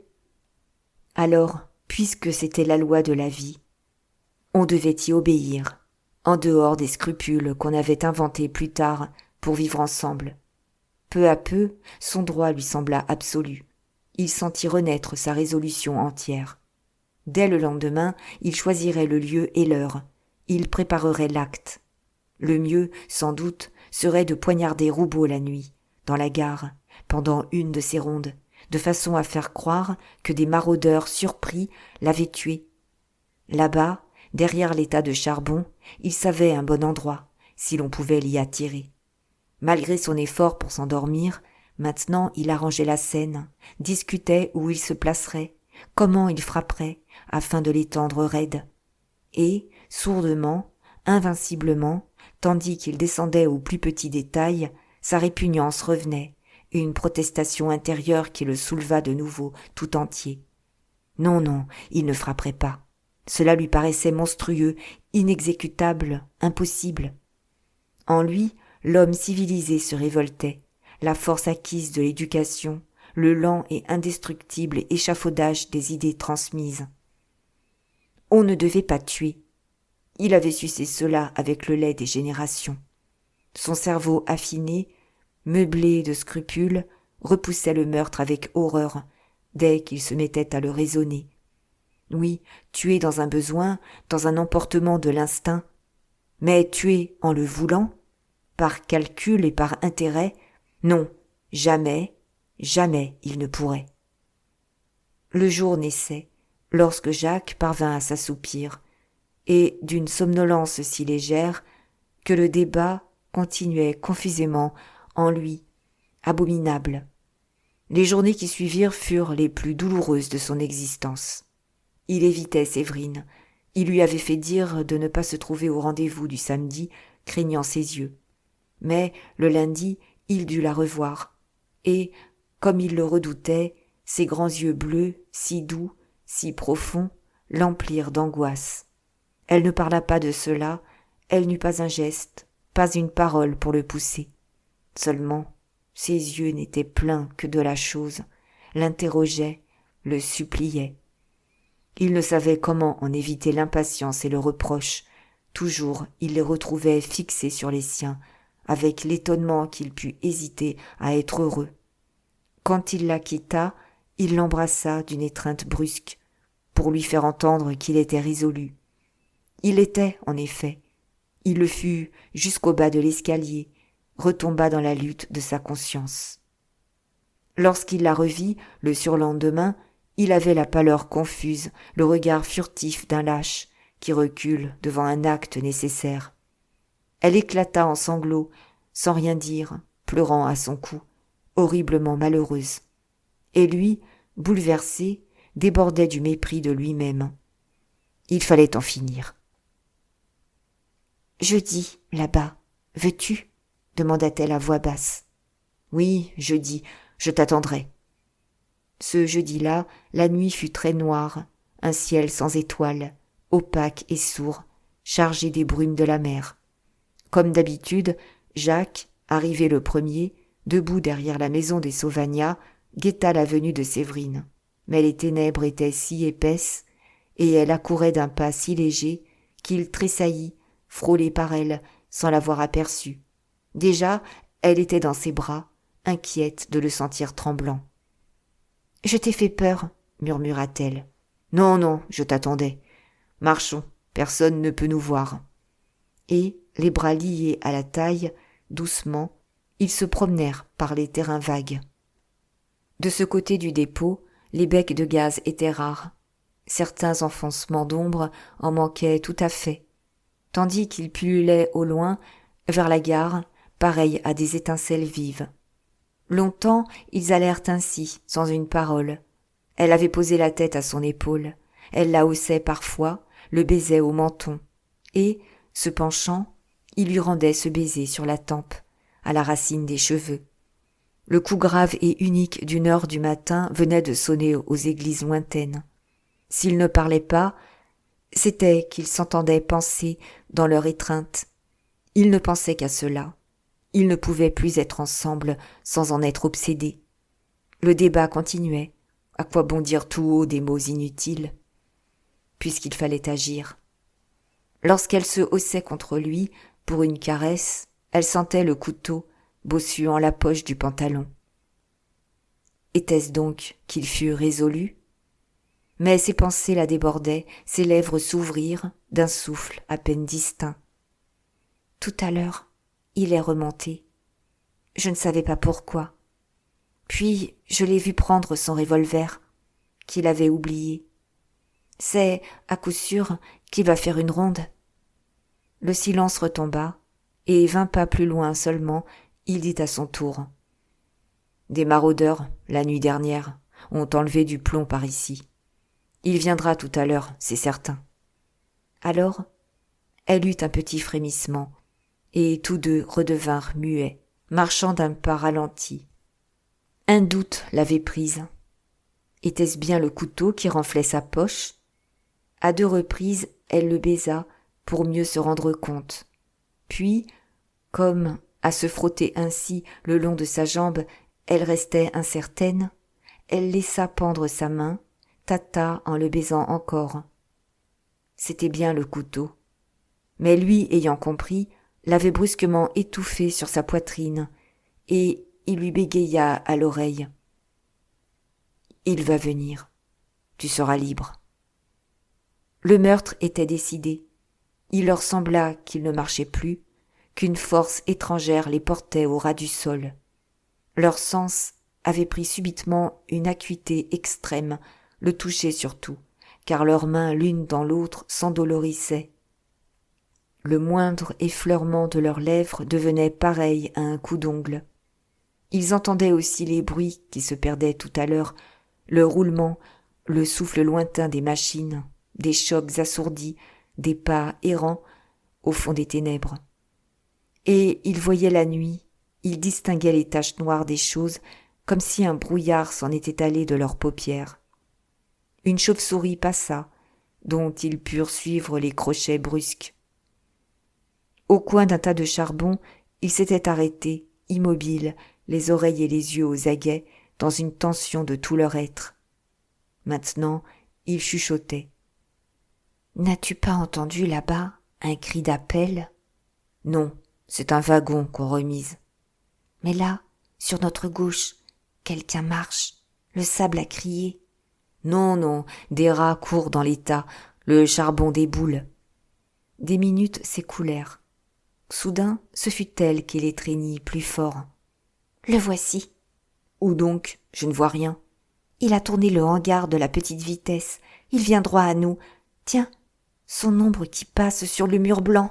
Alors, puisque c'était la loi de la vie, on devait y obéir, en dehors des scrupules qu'on avait inventés plus tard pour vivre ensemble. Peu à peu, son droit lui sembla absolu. Il sentit renaître sa résolution entière. Dès le lendemain, il choisirait le lieu et l'heure. Il préparerait l'acte. Le mieux, sans doute, serait de poignarder Roubaud la nuit, dans la gare, pendant une de ses rondes, de façon à faire croire que des maraudeurs surpris l'avaient tué. Là-bas, derrière les tas de charbon, il savait un bon endroit, si l'on pouvait l'y attirer. Malgré son effort pour s'endormir, maintenant il arrangeait la scène, discutait où il se placerait, comment il frapperait, afin de l'étendre raide. Et, sourdement, invinciblement, tandis qu'il descendait aux plus petits détails, sa répugnance revenait, une protestation intérieure qui le souleva de nouveau tout entier. Non, non, il ne frapperait pas. Cela lui paraissait monstrueux, inexécutable, impossible. En lui, l'homme civilisé se révoltait, la force acquise de l'éducation, le lent et indestructible échafaudage des idées transmises. On ne devait pas tuer. Il avait sucé cela avec le lait des générations. Son cerveau affiné, meublé de scrupules, repoussait le meurtre avec horreur, dès qu'il se mettait à le raisonner. Oui, tuer dans un besoin, dans un emportement de l'instinct, mais tuer en le voulant, par calcul et par intérêt, non, jamais, jamais il ne pourrait. Le jour naissait, lorsque Jacques parvint à s'assoupir, et d'une somnolence si légère que le débat continuait confusément en lui, abominable. Les journées qui suivirent furent les plus douloureuses de son existence. Il évitait Séverine. Il lui avait fait dire de ne pas se trouver au rendez-vous du samedi, craignant ses yeux. Mais le lundi, il dut la revoir. Et, comme il le redoutait, ses grands yeux bleus, si doux, si profonds, l'emplirent d'angoisse. Elle ne parla pas de cela, elle n'eut pas un geste, pas une parole pour le pousser. Seulement, ses yeux n'étaient pleins que de la chose, l'interrogeaient, le suppliaient. Il ne savait comment en éviter l'impatience et le reproche. Toujours, il les retrouvait fixés sur les siens, avec l'étonnement qu'il put hésiter à être heureux. Quand il la quitta, il l'embrassa d'une étreinte brusque, pour lui faire entendre qu'il était résolu. Il l'était, en effet. Il le fut jusqu'au bas de l'escalier, retomba dans la lutte de sa conscience. Lorsqu'il la revit, le surlendemain, il avait la pâleur confuse, le regard furtif d'un lâche qui recule devant un acte nécessaire. Elle éclata en sanglots, sans rien dire, pleurant à son cou, horriblement malheureuse. Et lui, bouleversé, débordait du mépris de lui-même. Il fallait en finir. « Jeudi, là-bas, veux-tu » demanda-t-elle à voix basse. « Oui, jeudi, je t'attendrai. » Ce jeudi-là, la nuit fut très noire, un ciel sans étoiles, opaque et sourd, chargé des brumes de la mer. Comme d'habitude, Jacques, arrivé le premier, debout derrière la maison des Sauvagnat, guetta la venue de Séverine. Mais les ténèbres étaient si épaisses, et elle accourait d'un pas si léger, qu'il tressaillit, frôlé par elle, sans l'avoir aperçue. Déjà, elle était dans ses bras, inquiète de le sentir tremblant. « Je t'ai fait peur, » murmura-t-elle. « Non, non, je t'attendais. Marchons, personne ne peut nous voir. » Et, les bras liés à la taille, doucement, ils se promenèrent par les terrains vagues. De ce côté du dépôt, les becs de gaz étaient rares. Certains enfoncements d'ombre en manquaient tout à fait, tandis qu'ils pullulaient au loin, vers la gare, pareils à des étincelles vives. Longtemps, ils allèrent ainsi, sans une parole. Elle avait posé la tête à son épaule, elle la haussait parfois, le baisait au menton, et, se penchant, il lui rendait ce baiser sur la tempe, à la racine des cheveux. Le coup grave et unique d'une heure du matin venait de sonner aux églises lointaines. S'ils ne parlaient pas, c'était qu'ils s'entendaient penser dans leur étreinte. Ils ne pensaient qu'à cela. Ils ne pouvaient plus être ensemble sans en être obsédés. Le débat continuait. À quoi bon dire tout haut des mots inutiles? Puisqu'il fallait agir. Lorsqu'elle se haussait contre lui pour une caresse, elle sentait le couteau bossuant la poche du pantalon. Était-ce donc qu'il fût résolu? Mais ses pensées la débordaient, ses lèvres s'ouvrirent d'un souffle à peine distinct. « Tout à l'heure, Il est remonté. Je ne savais pas pourquoi. Puis je l'ai vu prendre son revolver, qu'il avait oublié. C'est, à coup sûr, qu'il va faire une ronde. Le silence retomba, et 20 pas plus loin seulement, il dit à son tour. Des maraudeurs, la nuit dernière, ont enlevé du plomb par ici. Il viendra tout à l'heure, c'est certain. Alors, elle eut un petit frémissement, et tous deux redevinrent muets, marchant d'un pas ralenti. Un doute l'avait prise. Était-ce bien le couteau qui renflait sa poche? À 2 reprises, elle le baisa pour mieux se rendre compte. Puis, comme à se frotter ainsi le long de sa jambe, elle restait incertaine, elle laissa pendre sa main, tâta en le baisant encore. C'était bien le couteau. Mais lui, ayant compris, l'avait brusquement étouffé sur sa poitrine, et il lui bégaya à l'oreille. « Il va venir. Tu seras libre. » Le meurtre était décidé. Il leur sembla qu'ils ne marchaient plus, qu'une force étrangère les portait au ras du sol. Leurs sens avaient pris subitement une acuité extrême, le toucher surtout, car leurs mains l'une dans l'autre s'endolorissaient. Le moindre effleurement de leurs lèvres devenait pareil à un coup d'ongle. Ils entendaient aussi les bruits qui se perdaient tout à l'heure, le roulement, le souffle lointain des machines, des chocs assourdis, des pas errants au fond des ténèbres. Et ils voyaient la nuit, ils distinguaient les taches noires des choses, comme si un brouillard s'en était allé de leurs paupières. Une chauve-souris passa, dont ils purent suivre les crochets brusques. Au coin d'un tas de charbon, ils s'étaient arrêtés, immobiles, les oreilles et les yeux aux aguets, dans une tension de tout leur être. Maintenant, ils chuchotaient. « N'as-tu pas entendu là-bas un cri d'appel ?»« Non, c'est un wagon qu'on remise. »« Mais là, sur notre gauche, quelqu'un marche, le sable a crié. »« Non, non, des rats courent dans les tas, le charbon déboule. » Des minutes s'écoulèrent. Soudain, ce fut elle qui l'étreignit plus fort. « Le voici. »« Où donc? Je ne vois rien. » »« Il a tourné le hangar de la petite vitesse. Il vient droit à nous. Tiens, son ombre qui passe sur le mur blanc. » »«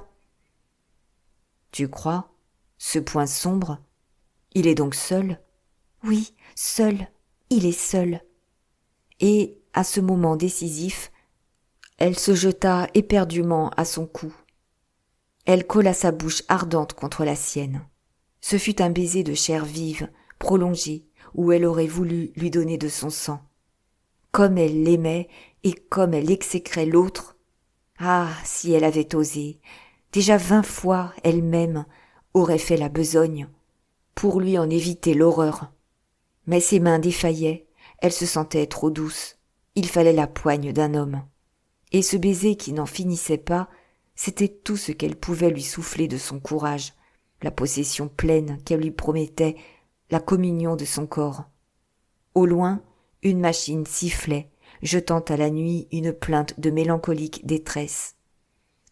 Tu crois? Ce point sombre? Il est donc seul? » »« Oui, seul. Il est seul. » Et, à ce moment décisif, elle se jeta éperdument à son cou. Elle colla sa bouche ardente contre la sienne. Ce fut un baiser de chair vive, prolongé, où elle aurait voulu lui donner de son sang. Comme elle l'aimait et comme elle exécrait l'autre. Ah, si elle avait osé, déjà 20 fois elle-même aurait fait la besogne, pour lui en éviter l'horreur. Mais ses mains défaillaient, elle se sentait trop douce, il fallait la poigne d'un homme. Et ce baiser qui n'en finissait pas, c'était tout ce qu'elle pouvait lui souffler de son courage, la possession pleine qu'elle lui promettait, la communion de son corps. Au loin, une machine sifflait, jetant à la nuit une plainte de mélancolique détresse.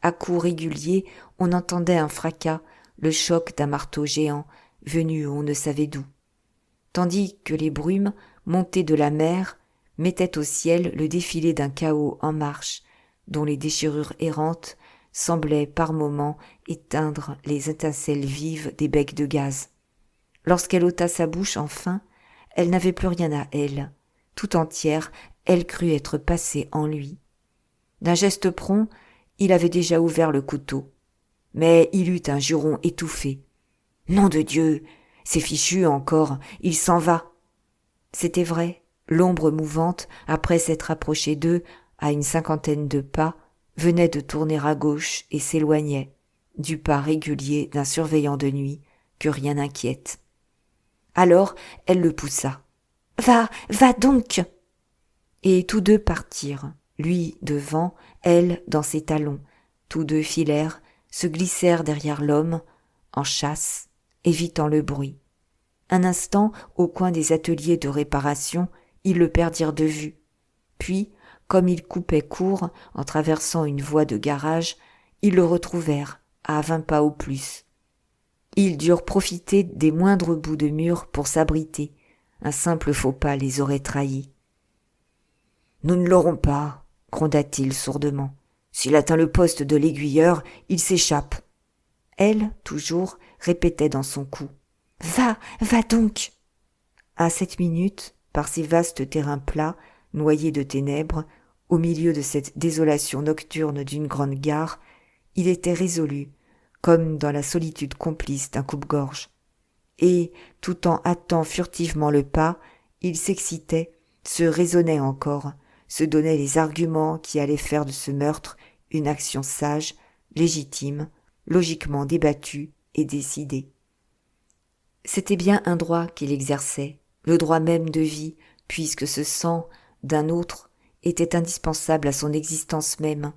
À coups réguliers, on entendait un fracas, le choc d'un marteau géant, venu on ne savait d'où. Tandis que les brumes, montées de la mer, mettaient au ciel le défilé d'un chaos en marche, dont les déchirures errantes semblaient par moments éteindre les étincelles vives des becs de gaz. Lorsqu'elle ôta sa bouche enfin, elle n'avait plus rien à elle. Tout entière, elle crut être passée en lui. D'un geste prompt, il avait déjà ouvert le couteau. Mais il eut un juron étouffé. « Nom de Dieu, c'est fichu encore, il s'en va !» C'était vrai, l'ombre mouvante, après s'être approchée d'eux à une 50aine de pas, venait de tourner à gauche et s'éloignait, du pas régulier d'un surveillant de nuit que rien n'inquiète. Alors elle le poussa. « Va donc !» Et tous deux partirent, lui devant, elle dans ses talons. Tous deux filèrent, se glissèrent derrière l'homme, en chasse, évitant le bruit. Un instant, au coin des ateliers de réparation, ils le perdirent de vue. Puis, comme il coupait court en traversant une voie de garage, ils le retrouvèrent à 20 pas au plus. Ils durent profiter des moindres bouts de mur pour s'abriter. Un simple faux pas les aurait trahis. « Nous ne l'aurons pas, » gronda-t-il sourdement. « S'il atteint le poste de l'aiguilleur, il s'échappe. » Elle, toujours, répétait dans son cou. « Va, va donc !» À cette minute, par ces vastes terrains plats, noyés de ténèbres, au milieu de cette désolation nocturne d'une grande gare, il était résolu, comme dans la solitude complice d'un coupe-gorge. Et, tout en hâtant furtivement le pas, il s'excitait, se raisonnait encore, se donnait les arguments qui allaient faire de ce meurtre une action sage, légitime, logiquement débattue et décidée. C'était bien un droit qu'il exerçait, le droit même de vie, puisque ce sang d'un autre était indispensable à son existence même.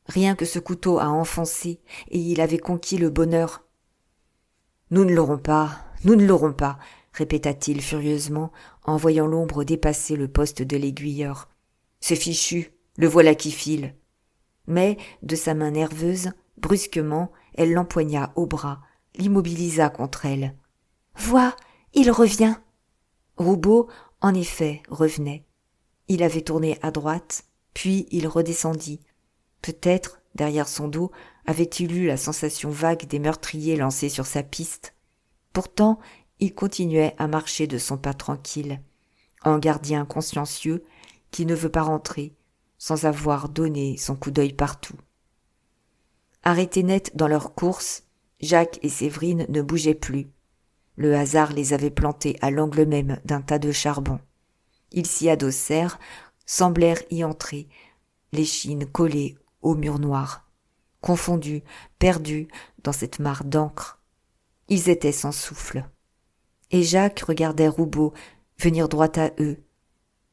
Rien que ce couteau à enfoncer, et il avait conquis le bonheur. « Nous ne l'aurons pas, nous ne l'aurons pas !» répéta-t-il furieusement, en voyant l'ombre dépasser le poste de l'aiguilleur. « C'est fichu, le voilà qui file !» Mais, de sa main nerveuse, brusquement, elle l'empoigna au bras, l'immobilisa contre elle. « Vois, il revient !» Roubaud, en effet, revenait. Il avait tourné à droite, puis il redescendit. Peut-être, derrière son dos, avait-il eu la sensation vague des meurtriers lancés sur sa piste. Pourtant, il continuait à marcher de son pas tranquille, en gardien consciencieux qui ne veut pas rentrer sans avoir donné son coup d'œil partout. Arrêtés nets dans leur course, Jacques et Séverine ne bougeaient plus. Le hasard les avait plantés à l'angle même d'un tas de charbon. Ils s'y adossèrent, semblèrent y entrer, l'échine collée au mur noir, confondus, perdus dans cette mare d'encre. Ils étaient sans souffle. Et Jacques regardait Roubaud venir droit à eux.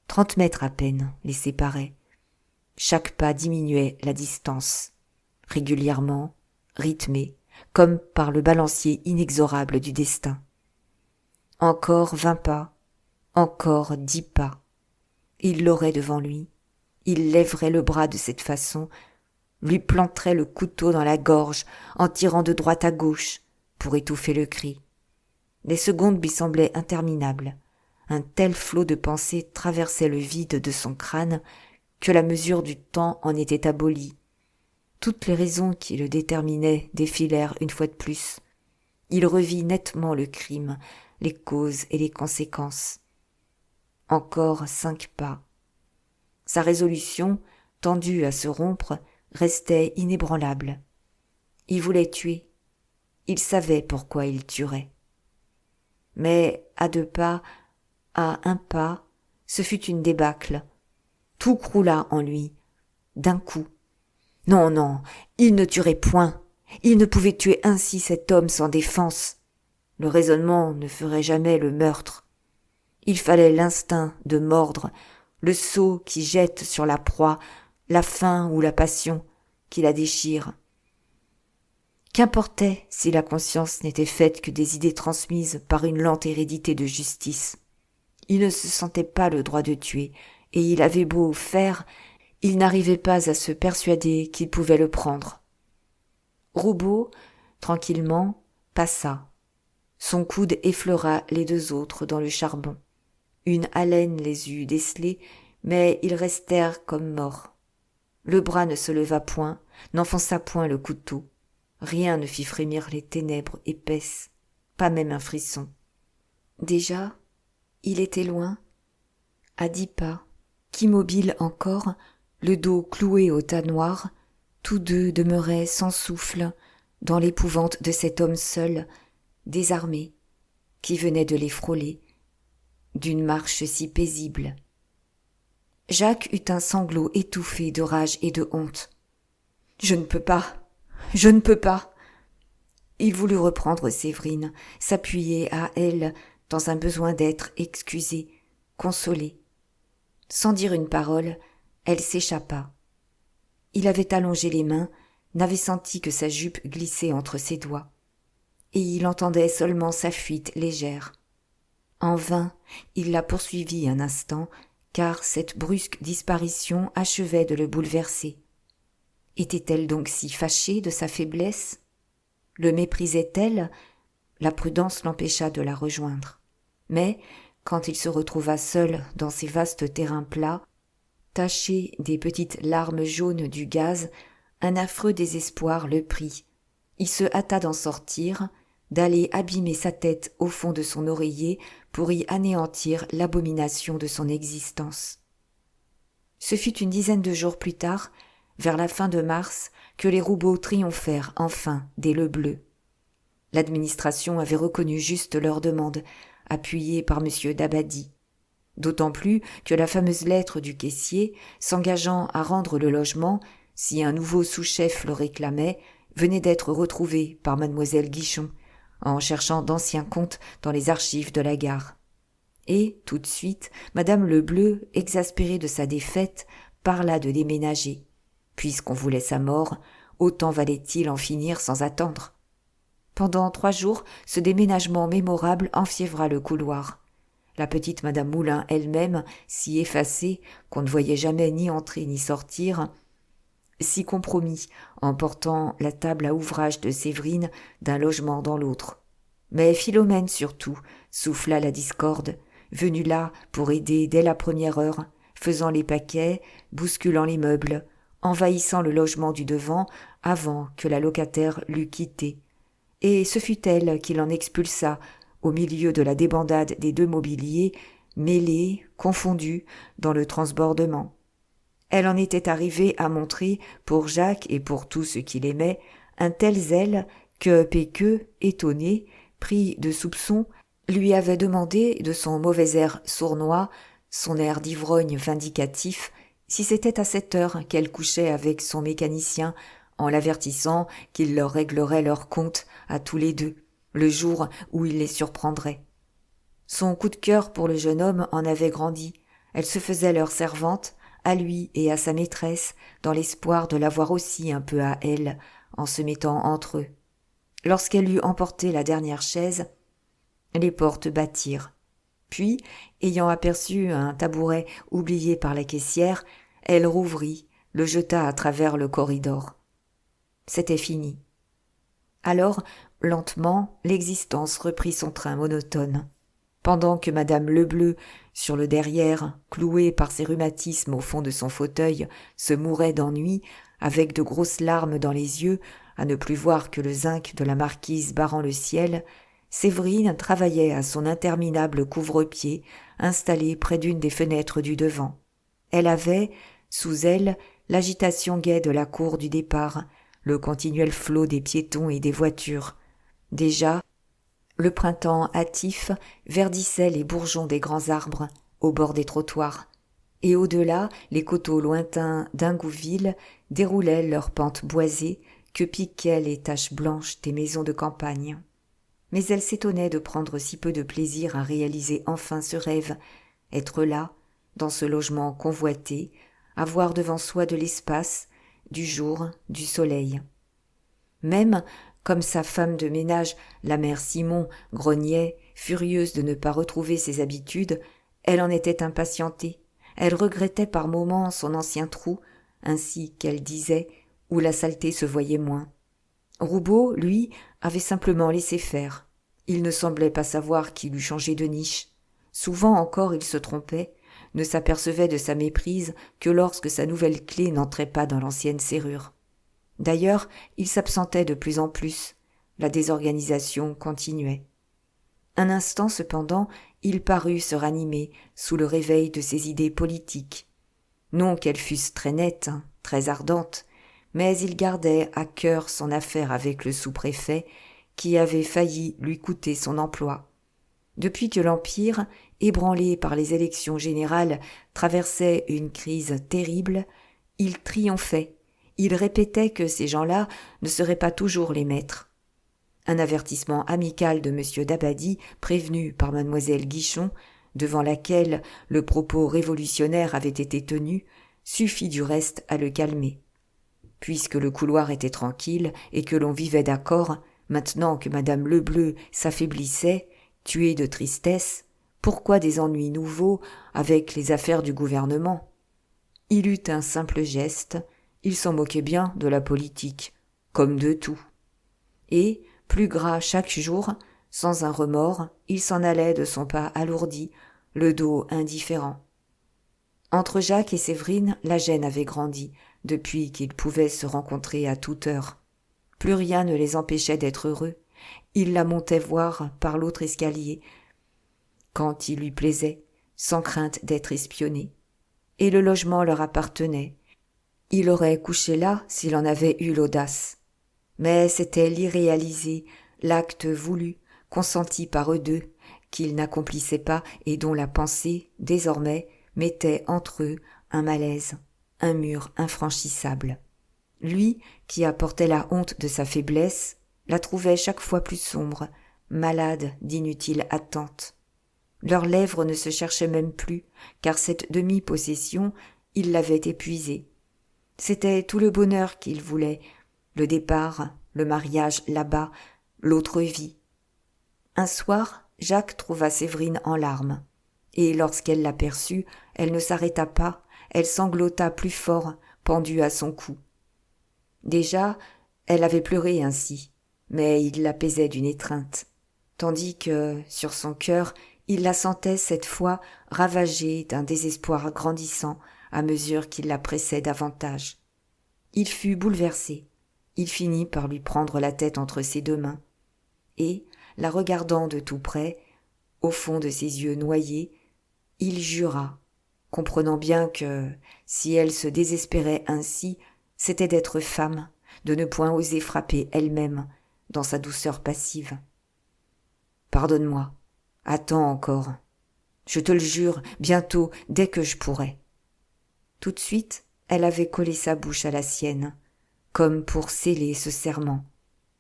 30 mètres à peine les séparaient. Chaque pas diminuait la distance, régulièrement, rythmé, comme par le balancier inexorable du destin. Encore 20 pas, encore 10 pas. Il l'aurait devant lui. Il lèverait le bras de cette façon, lui planterait le couteau dans la gorge en tirant de droite à gauche pour étouffer le cri. Les secondes lui semblaient interminables. Un tel flot de pensées traversait le vide de son crâne que la mesure du temps en était abolie. Toutes les raisons qui le déterminaient défilèrent une fois de plus. Il revit nettement le crime, les causes et les conséquences. Encore 5 pas. Sa résolution, tendue à se rompre, restait inébranlable. Il voulait tuer. Il savait pourquoi il tuerait. Mais à 2 pas, à 1 pas, ce fut une débâcle. Tout croula en lui, d'un coup. Non, non, il ne tuerait point. Il ne pouvait tuer ainsi cet homme sans défense. Le raisonnement ne ferait jamais le meurtre. Il fallait l'instinct de mordre, le sceau qui jette sur la proie, la faim ou la passion qui la déchire. Qu'importait si la conscience n'était faite que des idées transmises par une lente hérédité de justice. Il ne se sentait pas le droit de tuer, et il avait beau faire, il n'arrivait pas à se persuader qu'il pouvait le prendre. Roubaud, tranquillement, passa. Son coude effleura les 2 autres dans le charbon. Une haleine les eut décelés, mais ils restèrent comme morts. Le bras ne se leva point, n'enfonça point le couteau. Rien ne fit frémir les ténèbres épaisses, pas même un frisson. Déjà, il était loin, à 10 pas, qu'immobile encore, le dos cloué au tas noir, tous 2 demeuraient sans souffle, dans l'épouvante de cet homme seul, désarmé, qui venait de les frôler, d'une marche si paisible. Jacques eut un sanglot étouffé de rage et de honte. « Je ne peux pas, je ne peux pas !» Il voulut reprendre Séverine, s'appuyer à elle dans un besoin d'être excusée, consolée. Sans dire une parole, elle s'échappa. Il avait allongé les mains, n'avait senti que sa jupe glissait entre ses doigts. Et il entendait seulement sa fuite légère. En vain, il la poursuivit un instant, car cette brusque disparition achevait de le bouleverser. Était-elle donc si fâchée de sa faiblesse? Le méprisait-elle? La prudence l'empêcha de la rejoindre. Mais, quand il se retrouva seul dans ces vastes terrains plats, tachés des petites larmes jaunes du gaz, un affreux désespoir le prit. Il se hâta d'en sortir, d'aller abîmer sa tête au fond de son oreiller pour y anéantir l'abomination de son existence. Ce fut une dizaine de jours plus tard, vers la fin de mars, que les Roubaud triomphèrent enfin des Lebleu. L'administration avait reconnu juste leur demande, appuyée par M. Dabadie. D'autant plus que la fameuse lettre du caissier, s'engageant à rendre le logement, si un nouveau sous-chef le réclamait, venait d'être retrouvée par mademoiselle Guichon, en cherchant d'anciens comptes dans les archives de la gare. Et, tout de suite, madame Lebleu, exaspérée de sa défaite, parla de déménager. Puisqu'on voulait sa mort, autant valait-il en finir sans attendre. Pendant 3 jours, ce déménagement mémorable enfiévra le couloir. La petite madame Moulin elle-même, si effacée qu'on ne voyait jamais ni entrer ni sortir, s'y compromit en portant la table à ouvrage de Séverine d'un logement dans l'autre. Mais Philomène surtout souffla la discorde, venue là pour aider dès la première heure, faisant les paquets, bousculant les meubles, envahissant le logement du devant avant que la locataire l'eût quitté. Et ce fut elle qui l'en expulsa au milieu de la débandade des 2 mobiliers, mêlés, confondus dans le transbordement. Elle en était arrivée à montrer, pour Jacques et pour tous ceux qui l'aimaient, un tel zèle que Péqueux, étonné, pris de soupçons, lui avait demandé de son mauvais air sournois, son air d'ivrogne vindicatif, si c'était à cette heure qu'elle couchait avec son mécanicien, en l'avertissant qu'il leur réglerait leur compte à tous les 2, le jour où il les surprendrait. Son coup de cœur pour le jeune homme en avait grandi. Elle se faisait leur servante, à lui et à sa maîtresse, dans l'espoir de l'avoir aussi un peu à elle, en se mettant entre eux. Lorsqu'elle eut emporté la dernière chaise, les portes battirent. Puis, ayant aperçu un tabouret oublié par la caissière, elle rouvrit, le jeta à travers le corridor. C'était fini. Alors, lentement, l'existence reprit son train monotone. Pendant que madame Lebleu, sur le derrière, clouée par ses rhumatismes au fond de son fauteuil, se mourait d'ennui, avec de grosses larmes dans les yeux, à ne plus voir que le zinc de la marquise barrant le ciel, Séverine travaillait à son interminable couvre-pied, installé près d'une des fenêtres du devant. Elle avait, sous elle, l'agitation gaie de la cour du départ, le continuel flot des piétons et des voitures. Déjà, le printemps hâtif verdissait les bourgeons des grands arbres au bord des trottoirs, et au-delà, les coteaux lointains d'Ingouville déroulaient leurs pentes boisées que piquaient les taches blanches des maisons de campagne. Mais elle s'étonnait de prendre si peu de plaisir à réaliser enfin ce rêve, être là, dans ce logement convoité, avoir devant soi de l'espace, du jour, du soleil. Même, comme sa femme de ménage, la mère Simon, grognait, furieuse de ne pas retrouver ses habitudes, elle en était impatientée. Elle regrettait par moments son ancien trou, ainsi qu'elle disait, où la saleté se voyait moins. Roubaud, lui, avait simplement laissé faire. Il ne semblait pas savoir qu'il eût changé de niche. Souvent encore il se trompait, ne s'apercevait de sa méprise que lorsque sa nouvelle clé n'entrait pas dans l'ancienne serrure. D'ailleurs, il s'absentait de plus en plus. La désorganisation continuait. Un instant cependant, il parut se ranimer sous le réveil de ses idées politiques. Non qu'elles fussent très nettes, très ardentes, mais il gardait à cœur son affaire avec le sous-préfet, qui avait failli lui coûter son emploi. Depuis que l'Empire, ébranlé par les élections générales, traversait une crise terrible, il triomphait. Il répétait que ces gens-là ne seraient pas toujours les maîtres. Un avertissement amical de M. Dabadie, prévenu par mademoiselle Guichon, devant laquelle le propos révolutionnaire avait été tenu, suffit du reste à le calmer. Puisque le couloir était tranquille et que l'on vivait d'accord, maintenant que madame Lebleu s'affaiblissait, tuée de tristesse, pourquoi des ennuis nouveaux avec les affaires du gouvernement? Il eut un simple geste, il s'en moquait bien de la politique, comme de tout. Et, plus gras chaque jour, Sans un remords, il s'en allait de son pas alourdi, le dos indifférent. Entre Jacques et Séverine, la gêne avait grandi, depuis qu'ils pouvaient se rencontrer à toute heure. Plus rien ne les empêchait d'être heureux. Ils la montaient voir par l'autre escalier, quand il lui plaisait, sans crainte d'être espionnés. Et le logement leur appartenait. Il aurait couché là s'il en avait eu l'audace. Mais c'était l'irréalisé, l'acte voulu, consenti par eux deux, qu'ils n'accomplissaient pas et dont la pensée, désormais, mettait entre eux un malaise, un mur infranchissable. Lui, qui apportait la honte de sa faiblesse, la trouvait chaque fois plus sombre, malade d'inutiles attentes. Leurs lèvres ne se cherchaient même plus, car cette demi-possession, il l'avait épuisée. C'était tout le bonheur qu'il voulait, le départ, le mariage là-bas, l'autre vie. Un soir, Jacques trouva Séverine en larmes, et lorsqu'elle l'aperçut, elle ne s'arrêta pas, elle sanglota plus fort, pendue à son cou. Déjà, elle avait pleuré ainsi, mais il l'apaisait d'une étreinte, tandis que, sur son cœur, il la sentait cette fois ravagée d'un désespoir grandissant à mesure qu'il la pressait davantage. Il fut bouleversé. Il finit par lui prendre la tête entre ses deux mains, et, la regardant de tout près, au fond de ses yeux noyés, il jura, comprenant bien que, si elle se désespérait ainsi, c'était d'être femme, de ne point oser frapper elle-même dans sa douceur passive. « Pardonne-moi, attends encore. Je te le jure, bientôt, dès que je pourrai. » Tout de suite, elle avait collé sa bouche à la sienne, comme pour sceller ce serment,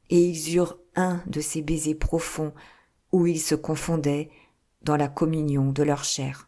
et ils eurent un de ces baisers profonds où ils se confondaient dans la communion de leur chair.